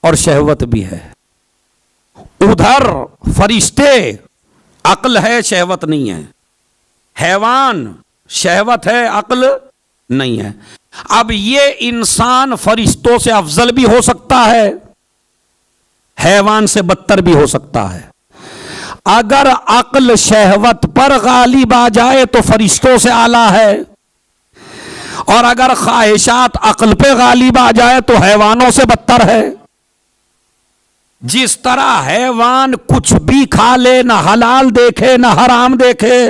اور شہوت بھی ہے۔ ادھر فرشتے عقل ہے شہوت نہیں ہے، حیوان شہوت ہے عقل نہیں ہے۔ اب یہ انسان فرشتوں سے افضل بھی ہو سکتا ہے، حیوان سے بدتر بھی ہو سکتا ہے۔ اگر عقل شہوت پر غالب آ جائے تو فرشتوں سے اعلیٰ ہے، اور اگر خواہشات عقل پہ غالب آ جائے تو حیوانوں سے بدتر ہے۔ جس طرح حیوان کچھ بھی کھا لے، نہ حلال دیکھے نہ حرام دیکھے،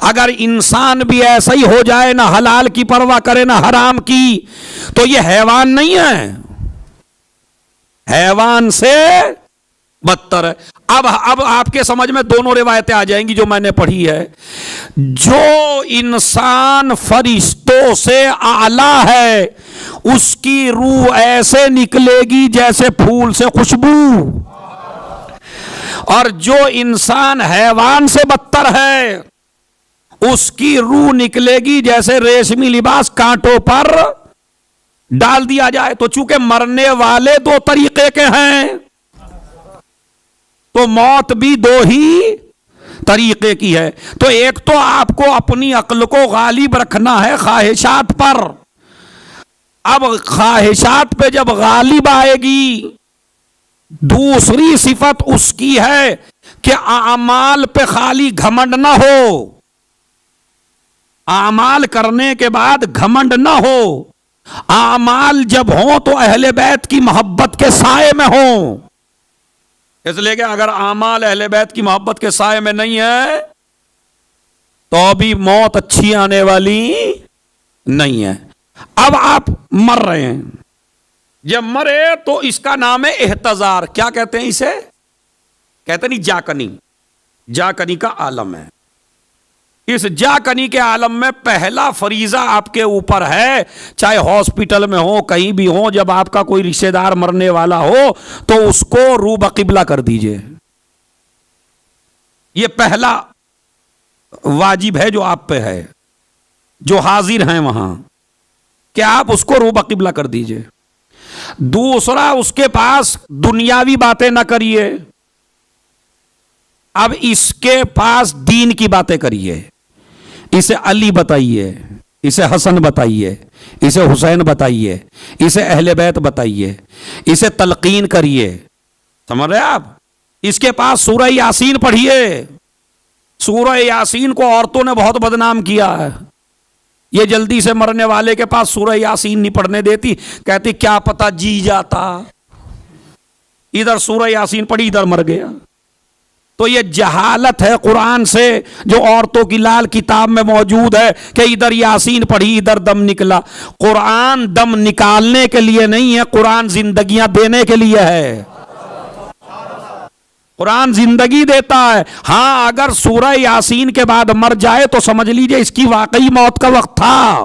اگر انسان بھی ایسا ہی ہو جائے، نہ حلال کی پرواہ کرے نہ حرام کی، تو یہ حیوان نہیں ہے، حیوان سے بدتر ہے۔ اب آپ کے سمجھ میں دونوں روایتیں آ جائیں گی جو میں نے پڑھی ہے۔ جو انسان فرشتوں سے اعلیٰ ہے اس کی روح ایسے نکلے گی جیسے پھول سے خوشبو، اور جو انسان حیوان سے بدتر ہے اس کی روح نکلے گی جیسے ریشمی لباس کانٹوں پر ڈال دیا جائے۔ تو چونکہ مرنے والے 2 طریقے کے ہیں تو موت بھی 2 ہی طریقے کی ہے۔ تو ایک تو آپ کو اپنی عقل کو غالب رکھنا ہے خواہشات پر۔ اب خواہشات پہ جب غالب آئے گی، دوسری صفت اس کی ہے کہ اعمال پہ خالی گھمنڈ نہ ہو، اعمال کرنے کے بعد گھمنڈ نہ ہو۔ اعمال جب ہوں تو اہل بیت کی محبت کے سائے میں ہوں، اس لیے کہ اگر اعمال اہل بیت کی محبت کے سائے میں نہیں ہے تو بھی موت اچھی آنے والی نہیں ہے۔ اب آپ مر رہے ہیں، جب مرے تو اس کا نام ہے احتضار۔ کیا کہتے ہیں اسے؟ کہتے نہیں جاکنی، جاکنی کا عالم ہے۔ اس جاکنی کے عالم میں پہلا فریضہ آپ کے اوپر ہے، چاہے ہاسپٹل میں ہو کہیں بھی ہو، جب آپ کا کوئی رشتہ دار مرنے والا ہو تو اس کو روح بقبلہ کر دیجئے۔ یہ پہلا واجب ہے جو آپ پہ ہے، جو حاضر ہیں وہاں، کہ آپ اس کو روح بقبلہ کر دیجئے۔ دوسرا، اس کے پاس دنیاوی باتیں نہ کریے، اب اس کے پاس دین کی باتیں کریے، اسے علی بتائیے، اسے حسن بتائیے، اسے حسین بتائیے، اسے اہل بیت بتائیے، اسے تلقین کریے. سمجھ رہے آپ؟ اس کے پاس سورہ یاسین پڑھیے. سورہ یاسین کو عورتوں نے بہت بدنام کیا ہے. یہ جلدی سے مرنے والے کے پاس سورہ یاسین نہیں پڑھنے دیتی، کہتی کیا پتہ جی جاتا، ادھر سورہ یاسین پڑھی ادھر مر گیا. تو یہ جہالت ہے قرآن سے جو عورتوں کی لال کتاب میں موجود ہے کہ ادھر یاسین پڑھی ادھر دم نکلا. قرآن دم نکالنے کے لیے نہیں ہے، قرآن زندگیاں دینے کے لیے ہے. قرآن زندگی دیتا ہے. ہاں اگر سورہ یاسین کے بعد مر جائے تو سمجھ لیجئے اس کی واقعی موت کا وقت تھا.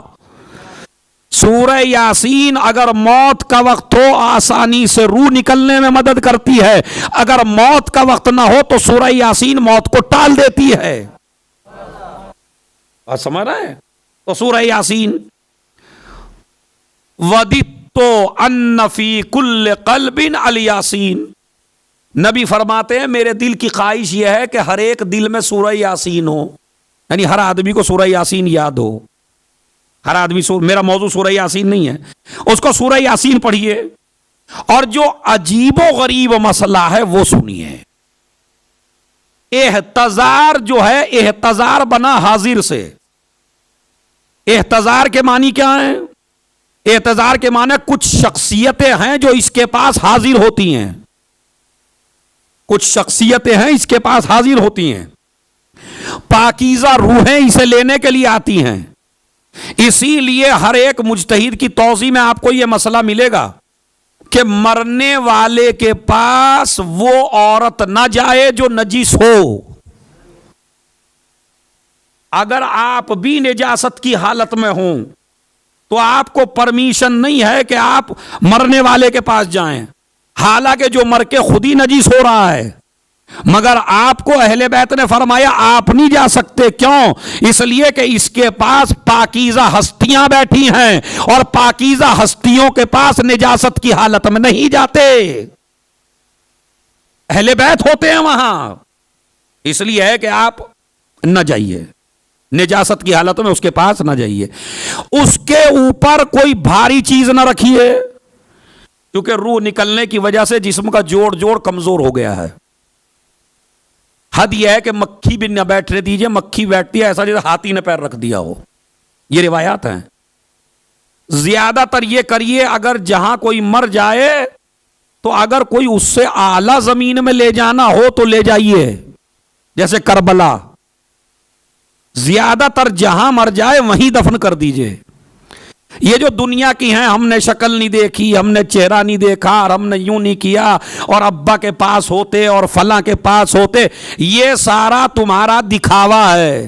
سورہ یاسین اگر موت کا وقت ہو آسانی سے روح نکلنے میں مدد کرتی ہے، اگر موت کا وقت نہ ہو تو سورہ یاسین موت کو ٹال دیتی ہے. سمجھ رہے ہیں؟ تو سورہ یاسین وَدِدْتُ أَنَّ فِي كُلِّ قَلْبٍ الْيَاسِينَ. نبی فرماتے ہیں میرے دل کی خواہش یہ ہے کہ ہر ایک دل میں سورہ یاسین ہو، یعنی ہر آدمی کو سورہ یاسین یاد ہو. ہر آدمی میرا موضوع سورہ یاسین نہیں ہے، اس کو سورہ یاسین پڑھیے اور جو عجیب و غریب مسئلہ ہے وہ سنیے. احتضار جو ہے، احتضار بنا حاضر سے. احتضار کے معنی کیا ہیں؟ احتضار کے معنی کچھ شخصیتیں ہیں جو اس کے پاس حاضر ہوتی ہیں. کچھ شخصیتیں ہیں اس کے پاس حاضر ہوتی ہیں، پاکیزہ روحیں اسے لینے کے لیے آتی ہیں. اسی لیے ہر ایک مجتہد کی توضیح میں آپ کو یہ مسئلہ ملے گا کہ مرنے والے کے پاس وہ عورت نہ جائے جو نجس ہو. اگر آپ بھی نجاست کی حالت میں ہوں تو آپ کو پرمیشن نہیں ہے کہ آپ مرنے والے کے پاس جائیں، حالانکہ جو مر کے خود ہی نجیس ہو رہا ہے. مگر آپ کو اہل بیت نے فرمایا آپ نہیں جا سکتے. کیوں؟ اس لیے کہ اس کے پاس پاکیزہ ہستیاں بیٹھی ہیں اور پاکیزہ ہستیوں کے پاس نجاست کی حالت میں نہیں جاتے. اہل بیت ہوتے ہیں وہاں. اس لیے ہے کہ آپ نہ جائیے، نجاست کی حالت میں اس کے پاس نہ جائیے. اس کے اوپر کوئی بھاری چیز نہ رکھیے، کیونکہ روح نکلنے کی وجہ سے جسم کا جوڑ کمزور ہو گیا ہے. حد یہ ہے کہ مکھی بھی نہ بیٹھنے دیجیے. مکھی بیٹھتی ہے ایسا جیسے ہاتھی نے پیر رکھ دیا ہو. یہ روایات ہیں. زیادہ تر یہ کریے اگر جہاں کوئی مر جائے تو اگر کوئی اس سے اعلیٰ زمین میں لے جانا ہو تو لے جائیے، جیسے کربلا. زیادہ تر جہاں مر جائے وہیں دفن کر دیجئے. یہ جو دنیا کی ہیں، ہم نے شکل نہیں دیکھی، ہم نے چہرہ نہیں دیکھا اور ہم نے یوں نہیں کیا اور ابا کے پاس ہوتے اور فلاں کے پاس ہوتے، یہ سارا تمہارا دکھاوا ہے.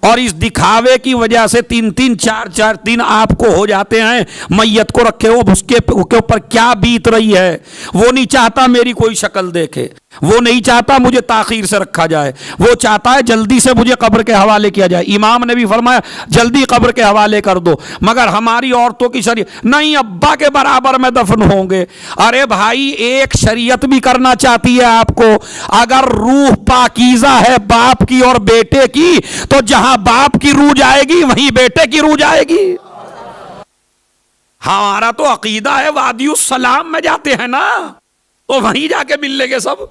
اور اس دکھاوے کی وجہ سے 3 4 دن آپ کو ہو جاتے ہیں. میت کو رکھے ہو اس کے اوپر کیا بیت رہی ہے. وہ نہیں چاہتا میری کوئی شکل دیکھے، وہ نہیں چاہتا مجھے تاخیر سے رکھا جائے، وہ چاہتا ہے جلدی سے مجھے قبر کے حوالے کیا جائے. امام نے بھی فرمایا جلدی قبر کے حوالے کر دو. مگر ہماری عورتوں کی شریعت نہیں، ابا کے برابر میں دفن ہوں گے. ارے بھائی ایک شریعت بھی کرنا چاہتی ہے آپ کو. اگر روح پاکیزہ ہے باپ کی اور بیٹے کی تو جہاں باپ کی روح جائے گی وہیں بیٹے کی روح جائے گی. ہمارا تو عقیدہ ہے وادی السلام میں جاتے ہیں نا تو وہیں جا کے مل لیں گے سب.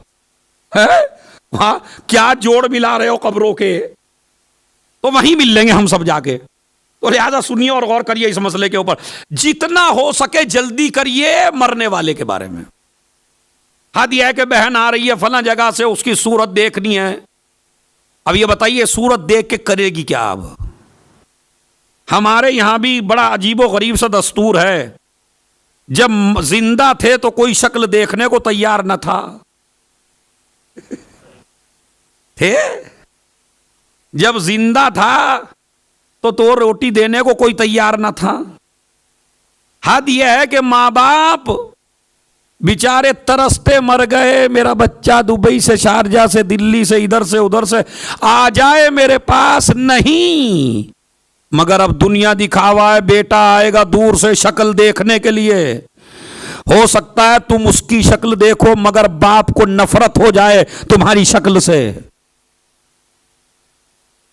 وہاں کیا جوڑ ملا رہے ہو قبروں کے، تو وہیں مل لیں گے ہم سب جا کے. تو لہذا سنیے اور غور کریے اس مسئلے کے اوپر. جتنا ہو سکے جلدی کریے مرنے والے کے بارے میں. حد یہ ہے کہ بہن آ رہی ہے فلاں جگہ سے، اس کی صورت دیکھنی ہے. اب یہ بتائیے صورت دیکھ کے کرے گی کیا؟ اب ہمارے یہاں بھی بڑا عجیب و غریب سا دستور ہے. جب زندہ تھے تو کوئی شکل دیکھنے کو تیار نہ تھا. تھے جب زندہ تھا تو روٹی دینے کو کوئی تیار نہ تھا. حد یہ ہے کہ ماں باپ بیچارے ترستے مر گئے، میرا بچہ دبئی سے شارجہ سے دلی سے ادھر سے ادھر سے آ جائے میرے پاس. نہیں، مگر اب دنیا دکھاوا ہے. بیٹا آئے گا دور سے شکل دیکھنے کے لیے. ہو سکتا ہے تم اس کی شکل دیکھو مگر باپ کو نفرت ہو جائے تمہاری شکل سے.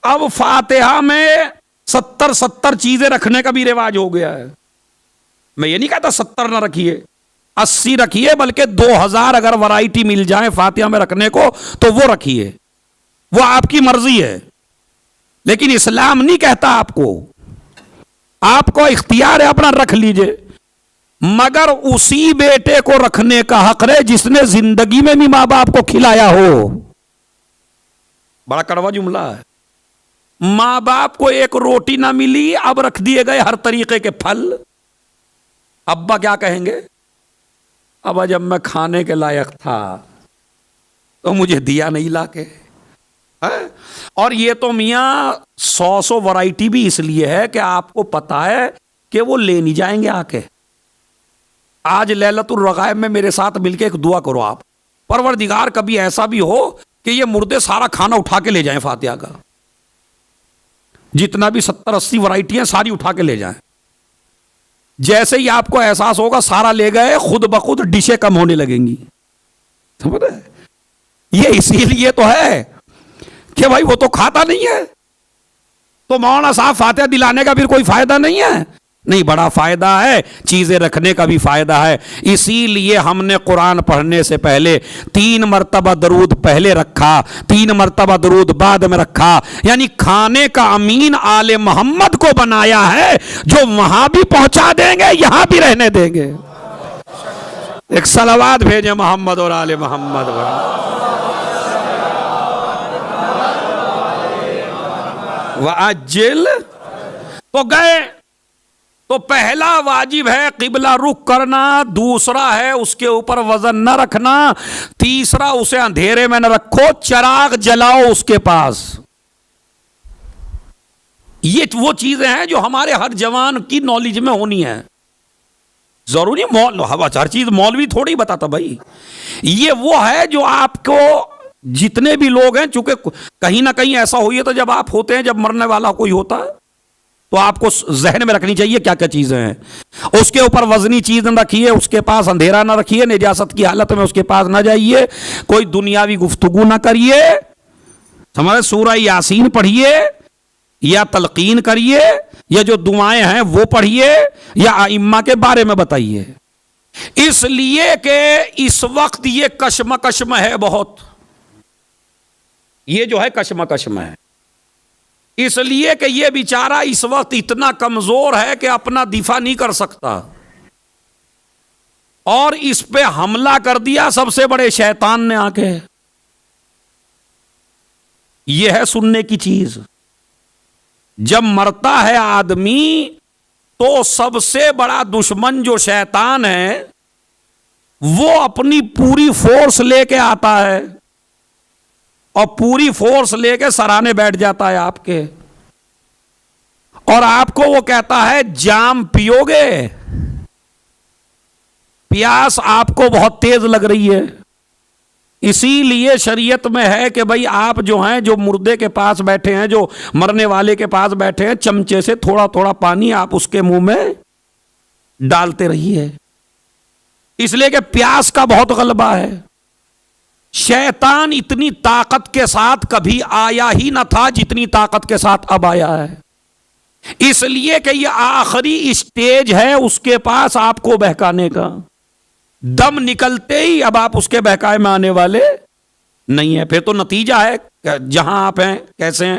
اب فاتحہ میں 70 چیزیں رکھنے کا بھی رواج ہو گیا ہے. میں یہ نہیں کہتا 70 نہ رکھیے، 80 رکھیے، بلکہ 2000 اگر ورائٹی مل جائے فاتحہ میں رکھنے کو تو وہ رکھیے، وہ آپ کی مرضی ہے. لیکن اسلام نہیں کہتا آپ کو اختیار ہے اپنا رکھ لیجئے، مگر اسی بیٹے کو رکھنے کا حق ہے جس نے زندگی میں بھی ماں باپ کو کھلایا ہو. بڑا کڑوا جملہ ہے. ماں باپ کو ایک روٹی نہ ملی، اب رکھ دیے گئے ہر طریقے کے پھل. ابا کیا کہیں گے؟ ابا جب میں کھانے کے لائق تھا تو مجھے دیا نہیں لا کے. اور یہ تو میاں 100 ورائٹی بھی اس لیے ہے کہ آپ کو پتا ہے کہ وہ لے نہیں جائیں گے آ کے. آج لیلۃ الرغائب میں میرے ساتھ مل کے ایک دعا کرو آپ، پروردگار کبھی ایسا بھی ہو کہ یہ مردے سارا کھانا اٹھا کے لے جائیں، فاتحہ کا جتنا بھی 70-80 ورائٹیاں ساری اٹھا کے لے جائیں. جیسے ہی آپ کو احساس ہوگا سارا لے گئے، خود بخود ڈشیں کم ہونے لگیں گی. سمجھ رہے؟ یہ اسی لیے تو ہے کہ بھائی وہ تو کھاتا نہیں ہے، تو مولانا صاحب فاتحہ دلانے کا پھر کوئی فائدہ نہیں ہے. نہیں، بڑا فائدہ ہے، چیزیں رکھنے کا بھی فائدہ ہے. اسی لیے ہم نے قرآن پڑھنے سے پہلے 3 مرتبہ درود پہلے رکھا، 3 مرتبہ درود بعد میں رکھا. یعنی کھانے کا امین آل محمد کو بنایا ہے، جو وہاں بھی پہنچا دیں گے یہاں بھی رہنے دیں گے. ایک صلوات بھیجیں محمد اور آل محمد. وَأَجِّلْ تو گئے. تو پہلا واجب ہے قبلہ رخ کرنا، دوسرا ہے اس کے اوپر وزن نہ رکھنا، تیسرا اسے اندھیرے میں نہ رکھو، چراغ جلاؤ اس کے پاس. یہ وہ چیزیں ہیں جو ہمارے ہر جوان کی نالج میں ہونی ہے. ضروری ہر چیز مولوی تھوڑی بتاتا بھائی. یہ وہ ہے جو آپ کو جتنے بھی لوگ ہیں، چونکہ کہیں نہ کہیں ایسا ہوئی ہے تو جب آپ ہوتے ہیں، جب مرنے والا کوئی ہوتا ہے تو آپ کو ذہن میں رکھنی چاہیے کیا کیا چیزیں ہیں. اس کے اوپر وزنی چیز نہ رکھیے، اس کے پاس اندھیرا نہ رکھیے، نجاست کی حالت میں اس کے پاس نہ جائیے، کوئی دنیاوی گفتگو نہ کریے. سمجھے؟ سورہ یاسین پڑھیے یا تلقین کریے، یا جو دعائیں ہیں وہ پڑھیے، یا ائمہ کے بارے میں بتائیے. اس لیے کہ اس وقت یہ کشمکش میں ہے بہت، یہ جو ہے کشمکش میں ہے. اس لیے کہ یہ بیچارہ اس وقت اتنا کمزور ہے کہ اپنا دفاع نہیں کر سکتا، اور اس پہ حملہ کر دیا سب سے بڑے شیطان نے آ کے. یہ ہے سننے کی چیز. جب مرتا ہے آدمی تو سب سے بڑا دشمن جو شیطان ہے وہ اپنی پوری فورس لے کے آتا ہے، اور پوری فورس لے کے سرانے بیٹھ جاتا ہے آپ کے، اور آپ کو وہ کہتا ہے جام پیو گے؟ پیاس آپ کو بہت تیز لگ رہی ہے. اسی لیے شریعت میں ہے کہ بھائی آپ جو ہیں، جو مردے کے پاس بیٹھے ہیں، جو مرنے والے کے پاس بیٹھے ہیں، چمچے سے تھوڑا تھوڑا پانی آپ اس کے منہ میں ڈالتے رہیے، اس لیے کہ پیاس کا بہت غلبہ ہے. شیطان اتنی طاقت کے ساتھ کبھی آیا ہی نہ تھا جتنی طاقت کے ساتھ اب آیا ہے. اس لیے کہ یہ آخری اسٹیج ہے اس کے پاس آپ کو بہکانے کا. دم نکلتے ہی اب آپ اس کے بہکائے میں آنے والے نہیں ہیں. پھر تو نتیجہ ہے کہ جہاں آپ ہیں کیسے ہیں.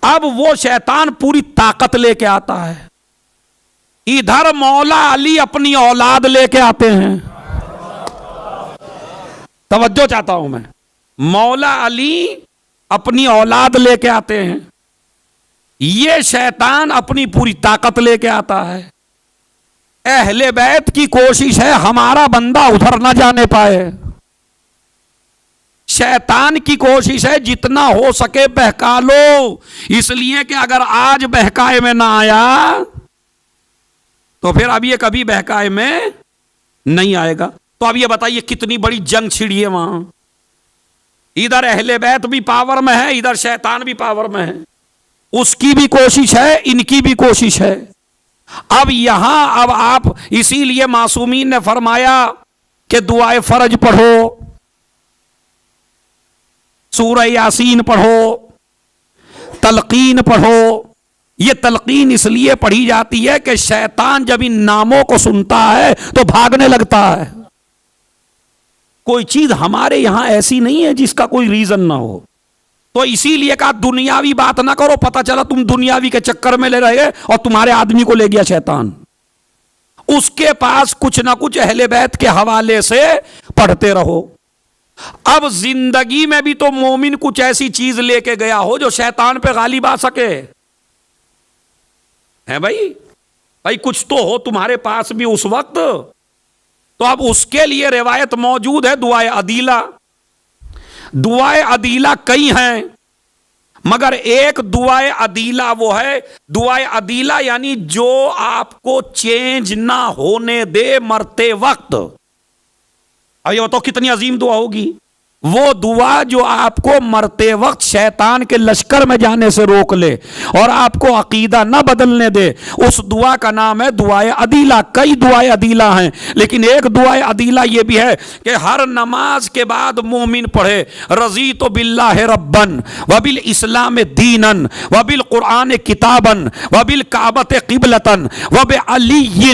اب وہ شیطان پوری طاقت لے کے آتا ہے. ادھر مولا علی اپنی اولاد لے کے آتے ہیں. توجہ چاہتا ہوں میں. مولا علی اپنی اولاد لے کے آتے ہیں، یہ شیطان اپنی پوری طاقت لے کے آتا ہے. اہل بیت کی کوشش ہے ہمارا بندہ ادھر نہ جانے پائے. شیطان کی کوشش ہے جتنا ہو سکے بہکا لو، اس لیے کہ اگر آج بہکائے میں نہ آیا تو پھر اب یہ کبھی بہکائے میں نہیں آئے گا. تو اب یہ بتائیے کتنی بڑی جنگ چھڑی ہے وہاں. ادھر اہل بیت بھی پاور میں ہے، ادھر شیطان بھی پاور میں ہے. اس کی بھی کوشش ہے، ان کی بھی کوشش ہے. اب یہاں اب آپ، اسی لیے معصومین نے فرمایا کہ دعائے فرج پڑھو، سورہ یاسین پڑھو، تلقین پڑھو. یہ تلقین اس لیے پڑھی جاتی ہے کہ شیطان جب ان ناموں کو سنتا ہے تو بھاگنے لگتا ہے. کوئی چیز ہمارے یہاں ایسی نہیں ہے جس کا کوئی ریزن نہ ہو. تو اسی لیے کہا دنیاوی بات نہ کرو، پتہ چلا تم دنیاوی کے چکر میں لے رہے اور تمہارے آدمی کو لے گیا شیطان. اس کے پاس کچھ نہ کچھ اہل بیت کے حوالے سے پڑھتے رہو. اب زندگی میں بھی تو مومن کچھ ایسی چیز لے کے گیا ہو جو شیطان پہ غالب آ سکے. ہے بھائی کچھ تو ہو تمہارے پاس بھی اس وقت. تو اب اس کے لیے روایت موجود ہے دعائے عدیلہ. دعائے عدیلہ کئی ہیں، مگر ایک دعائے عدیلہ وہ ہے، دعائے عدیلہ یعنی جو آپ کو چینج نہ ہونے دے مرتے وقت. اب یہ بتاؤ کتنی عظیم دعا ہوگی. وہ دعا جو آپ کو مرتے وقت شیطان کے لشکر میں جانے سے روک لے اور آپ کو عقیدہ نہ بدلنے دے، اس دعا کا نام ہے دعائے عدیلہ. کئی دعائے عدیلہ ہیں، لیکن ایک دعائے عدیلہ یہ بھی ہے کہ ہر نماز کے بعد مومن پڑھے رضیت باللہ ربن وبالاسلام دینا وبالقرآن کتابا وبالکعبۃ قبلۃ وبعلی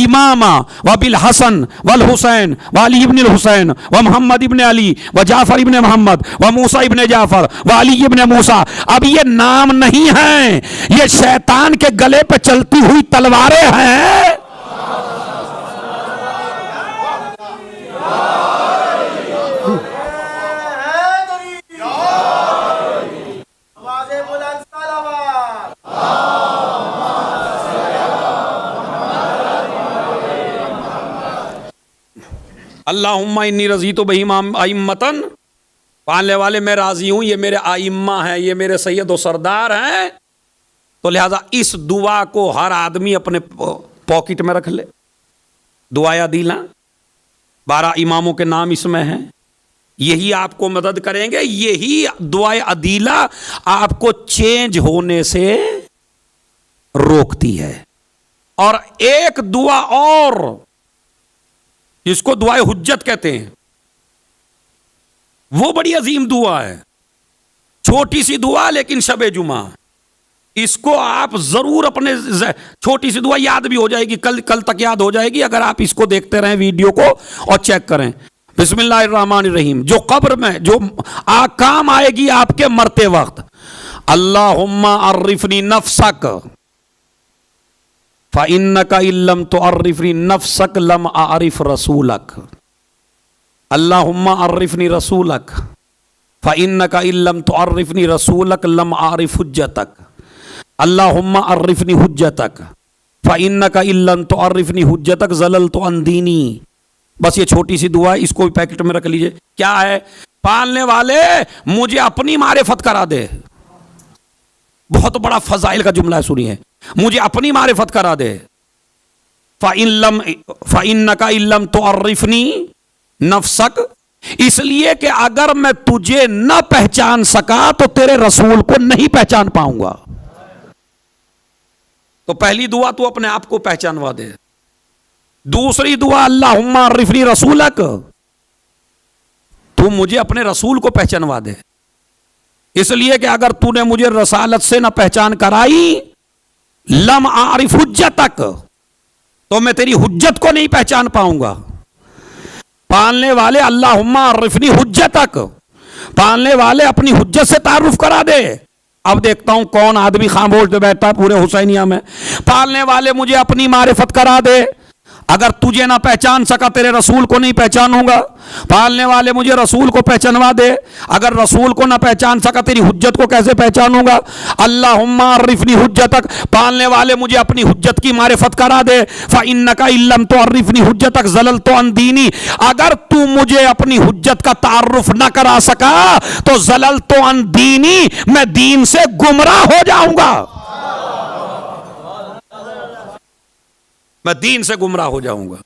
اماما وبالحسن والحسین وعلی ابن الحسین ومحمد ابن علی جعفر ابن محمد و موسیٰ ابن جعفر و علی ابن موسیٰ. اب یہ نام نہیں ہیں، یہ شیطان کے گلے پہ چلتی ہوئی تلواریں ہیں. اللہم انی رضیت بہم ائمۃً، پالنے والے میں راضی ہوں، یہ میرے ائمہ ہیں، یہ میرے سید و سردار ہیں. تو لہذا اس دعا کو ہر آدمی اپنے پاکٹ میں رکھ لے. دعائے عدیلہ 12 اماموں کے نام اس میں ہیں، یہی آپ کو مدد کریں گے. یہی دعائے عدیلہ آپ کو چینج ہونے سے روکتی ہے. اور ایک دعا اور جس کو دعائے حجت کہتے ہیں، وہ بڑی عظیم دعا ہے. چھوٹی سی دعا لیکن شب جمعہ، اس کو آپ ضرور اپنے چھوٹی سی دعا یاد بھی ہو جائے گی، کل تک یاد ہو جائے گی اگر آپ اس کو دیکھتے رہیں ویڈیو کو اور چیک کریں. بسم اللہ الرحمن الرحیم، جو قبر میں جو کام آئے گی آپ کے مرتے وقت. اللہم عرفنی نفسک فَإِنَّكَ إِن لَّمْ تُعَرِّفْنِي نَفْسَكَ لَمْ أَعْرِفْ رَسُولَكَ. اللہم عرفنی رسولک فإنک ان لم تعرفنی رسولک لم اعرف حجتک. اللہم عرفنی حجتک فإنک ان لم تعرفنی حجتک ضللت عن دینی. بس یہ چھوٹی سی دعا ہے، اس کو بھی پیکٹ میں رکھ لیجئے. کیا ہے؟ پالنے والے مجھے اپنی معرفت کرا دے. بہت بڑا فضائل کا جملہ ہے، سنیے. مجھے اپنی معرفت کرا دے. فإنک ان لم تعرفنی نفسک، اس لیے کہ اگر میں تجھے نہ پہچان سکا تو تیرے رسول کو نہیں پہچان پاؤں گا. تو پہلی دعا تو اپنے آپ کو پہچانوا دے. دوسری دعا اللہم عرفنی رسولک، تو مجھے اپنے رسول کو پہچانوا دے. اس لیے کہ اگر تو نے مجھے رسالت سے نہ پہچان کرائی، لم اعرف حجتک، تو میں تیری حجت کو نہیں پہچان پاؤں گا. پالنے والے اللہم عرفنی حجتک، پالنے والے اپنی حجت سے تعارف کرا دے. اب دیکھتا ہوں کون آدمی خاموش بیٹھتا ہے پورے حسینیہ میں. پالنے والے مجھے اپنی معرفت کرا دے. اگر تجھے نہ پہچان سکا تیرے رسول کو نہیں پہچانوں گا. پالنے والے مجھے رسول کو پہچانوا دے. اگر رسول کو نہ پہچان سکا تیری حجت کو کیسے پہچانوں گا. اللہم عرفنی حجتک، پالنے والے مجھے اپنی حجت کی معرفت کرا دے. فإنک ان لم تعرفنی حجتک ضللت عن دینی، اگر تو مجھے اپنی حجت کا تعارف نہ کرا سکا تو ضللت عن دینی، میں دین سے گمراہ ہو جاؤں گا. میں دین سے گمراہ ہو جاؤں گا.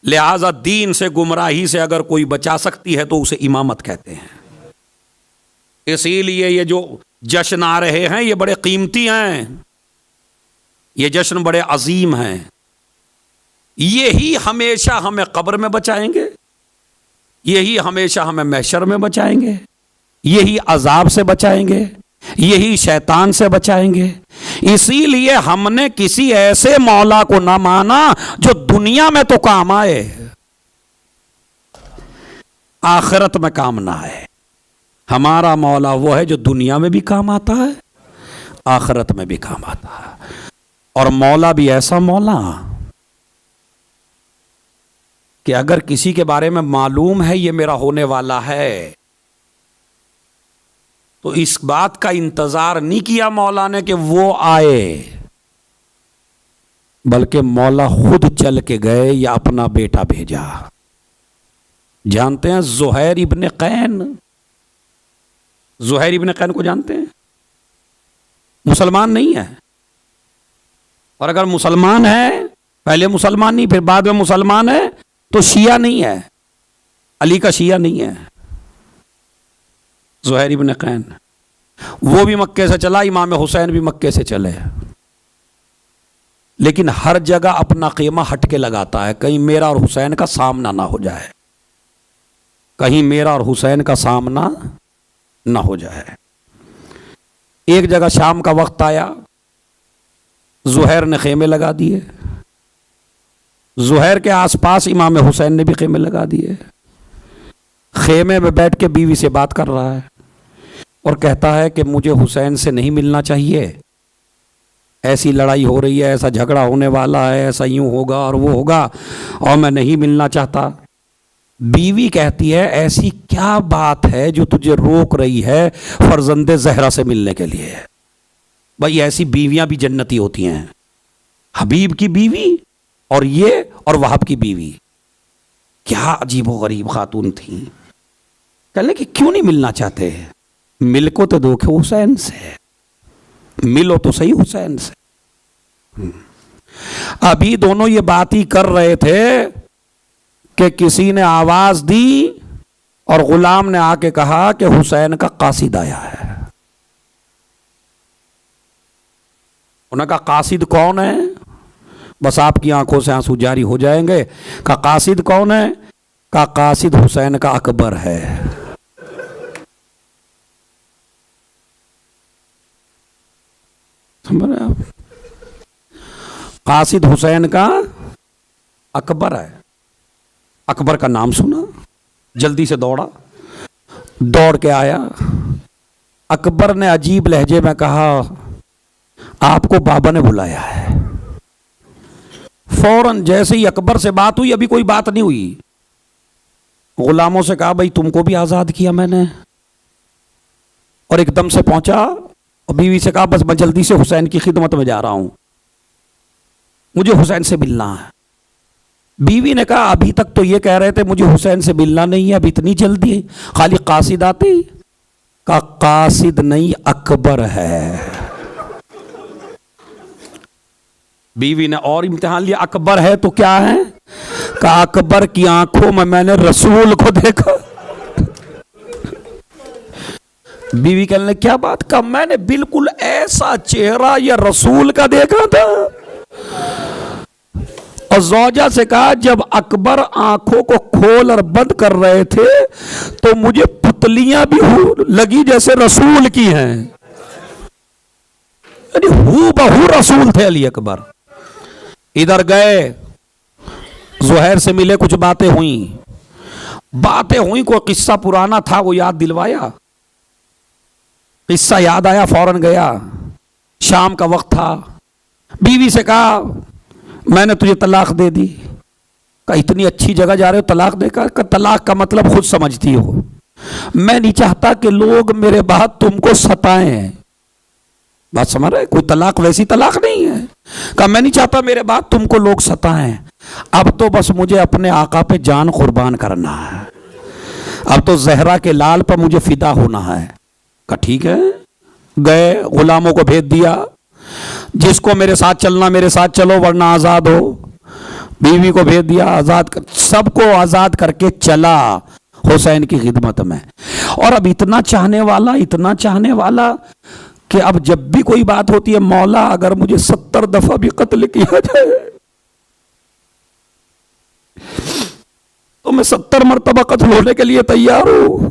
لہذا دین سے گمراہی سے اگر کوئی بچا سکتی ہے تو اسے امامت کہتے ہیں. اسی لیے یہ جو جشن آ رہے ہیں یہ بڑے قیمتی ہیں، یہ جشن بڑے عظیم ہیں. یہی ہمیشہ ہمیں قبر میں بچائیں گے، یہی ہمیشہ ہمیں محشر میں بچائیں گے، یہی عذاب سے بچائیں گے، یہی شیطان سے بچائیں گے. اسی لیے ہم نے کسی ایسے مولا کو نہ مانا جو دنیا میں تو کام آئے آخرت میں کام نہ آئے. ہمارا مولا وہ ہے جو دنیا میں بھی کام آتا ہے آخرت میں بھی کام آتا ہے. اور مولا بھی ایسا مولا کہ اگر کسی کے بارے میں معلوم ہے یہ میرا ہونے والا ہے تو اس بات کا انتظار نہیں کیا مولا نے کہ وہ آئے، بلکہ مولا خود چل کے گئے یا اپنا بیٹا بھیجا. جانتے ہیں زہیر ابن قین؟ زہیر ابن قین کو جانتے ہیں؟ مسلمان نہیں ہے، اور اگر مسلمان ہے پہلے مسلمان نہیں پھر بعد میں مسلمان ہے تو شیعہ نہیں ہے، علی کا شیعہ نہیں ہے. زہیر ابن قین وہ بھی مکے سے چلا، امام حسین بھی مکے سے چلے، لیکن ہر جگہ اپنا خیمہ ہٹ کے لگاتا ہے کہیں میرا اور حسین کا سامنا نہ ہو جائے، کہیں میرا اور حسین کا سامنا نہ ہو جائے. ایک جگہ شام کا وقت آیا، زہیر نے خیمے لگا دیے، زہیر کے آس پاس امام حسین نے بھی خیمے لگا دیے. خیمے میں بیٹھ کے بیوی سے بات کر رہا ہے اور کہتا ہے کہ مجھے حسین سے نہیں ملنا چاہیے، ایسی لڑائی ہو رہی ہے، ایسا جھگڑا ہونے والا ہے، ایسا یوں ہوگا اور وہ ہوگا اور میں نہیں ملنا چاہتا. بیوی کہتی ہے ایسی کیا بات ہے جو تجھے روک رہی ہے فرزند زہرا سے ملنے کے لیے؟ بھائی ایسی بیویاں بھی جنتی ہوتی ہیں. حبیب کی بیوی اور یہ اور وہب کی بیوی کیا عجیب و غریب خاتون تھیں. کہنے کہ کیوں نہیں ملنا چاہتے؟ مل کو تو دو کہ حسین سے ملو تو صحیح حسین سے. ابھی دونوں یہ بات ہی کر رہے تھے کہ کسی نے آواز دی اور غلام نے آ کے کہا کہ حسین کا قاصد آیا ہے. انہوں نے کہا قاصد کون ہے؟ بس آپ کی آنکھوں سے آنسو جاری ہو جائیں گے. کہا قاصد کون ہے؟ کہا قاصد حسین کا اکبر ہے. سمجھ رہے آپ؟ قاصد حسین کا اکبر ہے. اکبر کا نام سنا، جلدی سے دوڑ کے آیا. اکبر نے عجیب لہجے میں کہا آپ کو بابا نے بلایا ہے. فوراً جیسے ہی اکبر سے بات ہوئی، ابھی کوئی بات نہیں ہوئی، غلاموں سے کہا بھائی تم کو بھی آزاد کیا میں نے، اور ایک دم سے پہنچا اور بیوی سے کہا بس میں جلدی سے حسین کی خدمت میں جا رہا ہوں، مجھے حسین سے ملنا ہے. بیوی نے کہا ابھی تک تو یہ کہہ رہے تھے مجھے حسین سے ملنا نہیں ہے، اب اتنی جلدی خالی قاصد آتے ہی؟ کہا قاصد نہیں اکبر ہے. بیوی نے اور امتحان لیا، اکبر ہے تو کیا ہے؟ کہا اکبر کی آنکھوں میں نے رسول کو دیکھا. بیوی کہنے لگی کیا بات؟ کہا میں نے بالکل ایسا چہرہ یا رسول کا دیکھا تھا. اور زوجہ سے کہا جب اکبر آنکھوں کو کھول اور بند کر رہے تھے تو مجھے پتلیاں بھی لگی جیسے رسول کی ہیں، یعنی ہو بہو رسول تھے علی اکبر. ادھر گئے زہیر سے ملے، کچھ باتیں ہوئیں، کوئی قصہ پرانا تھا وہ یاد دلوایا، قصہ یاد آیا فوراً گیا. شام کا وقت تھا، بیوی سے کہا میں نے تجھے طلاق دے دی. کہا اتنی اچھی جگہ جا رہے ہو طلاق دے کر؟ طلاق کا مطلب خود سمجھتی ہو، میں نہیں چاہتا کہ لوگ میرے بعد تم کو ستائیں. بات سمجھ رہے؟ کوئی طلاق ویسی طلاق نہیں ہے. کہا میں نہیں چاہتا میرے بعد تم کو لوگ ستائیں، اب تو بس مجھے اپنے آقا پہ جان قربان کرنا ہے، اب تو زہرا کے لال پر مجھے فدا ہونا ہے. کہا ٹھیک ہے. گئے غلاموں کو بھیج دیا، جس کو میرے ساتھ چلنا میرے ساتھ چلو ورنہ آزاد ہو. بیوی کو بھیج دیا، سب کو آزاد کر کے چلا حسین کی خدمت میں. اور اب اتنا چاہنے والا کہ اب جب بھی کوئی بات ہوتی ہے مولا اگر مجھے 70 دفعہ بھی قتل کیا جائے تو میں 70 مرتبہ قتل ہونے کے لیے تیار ہوں.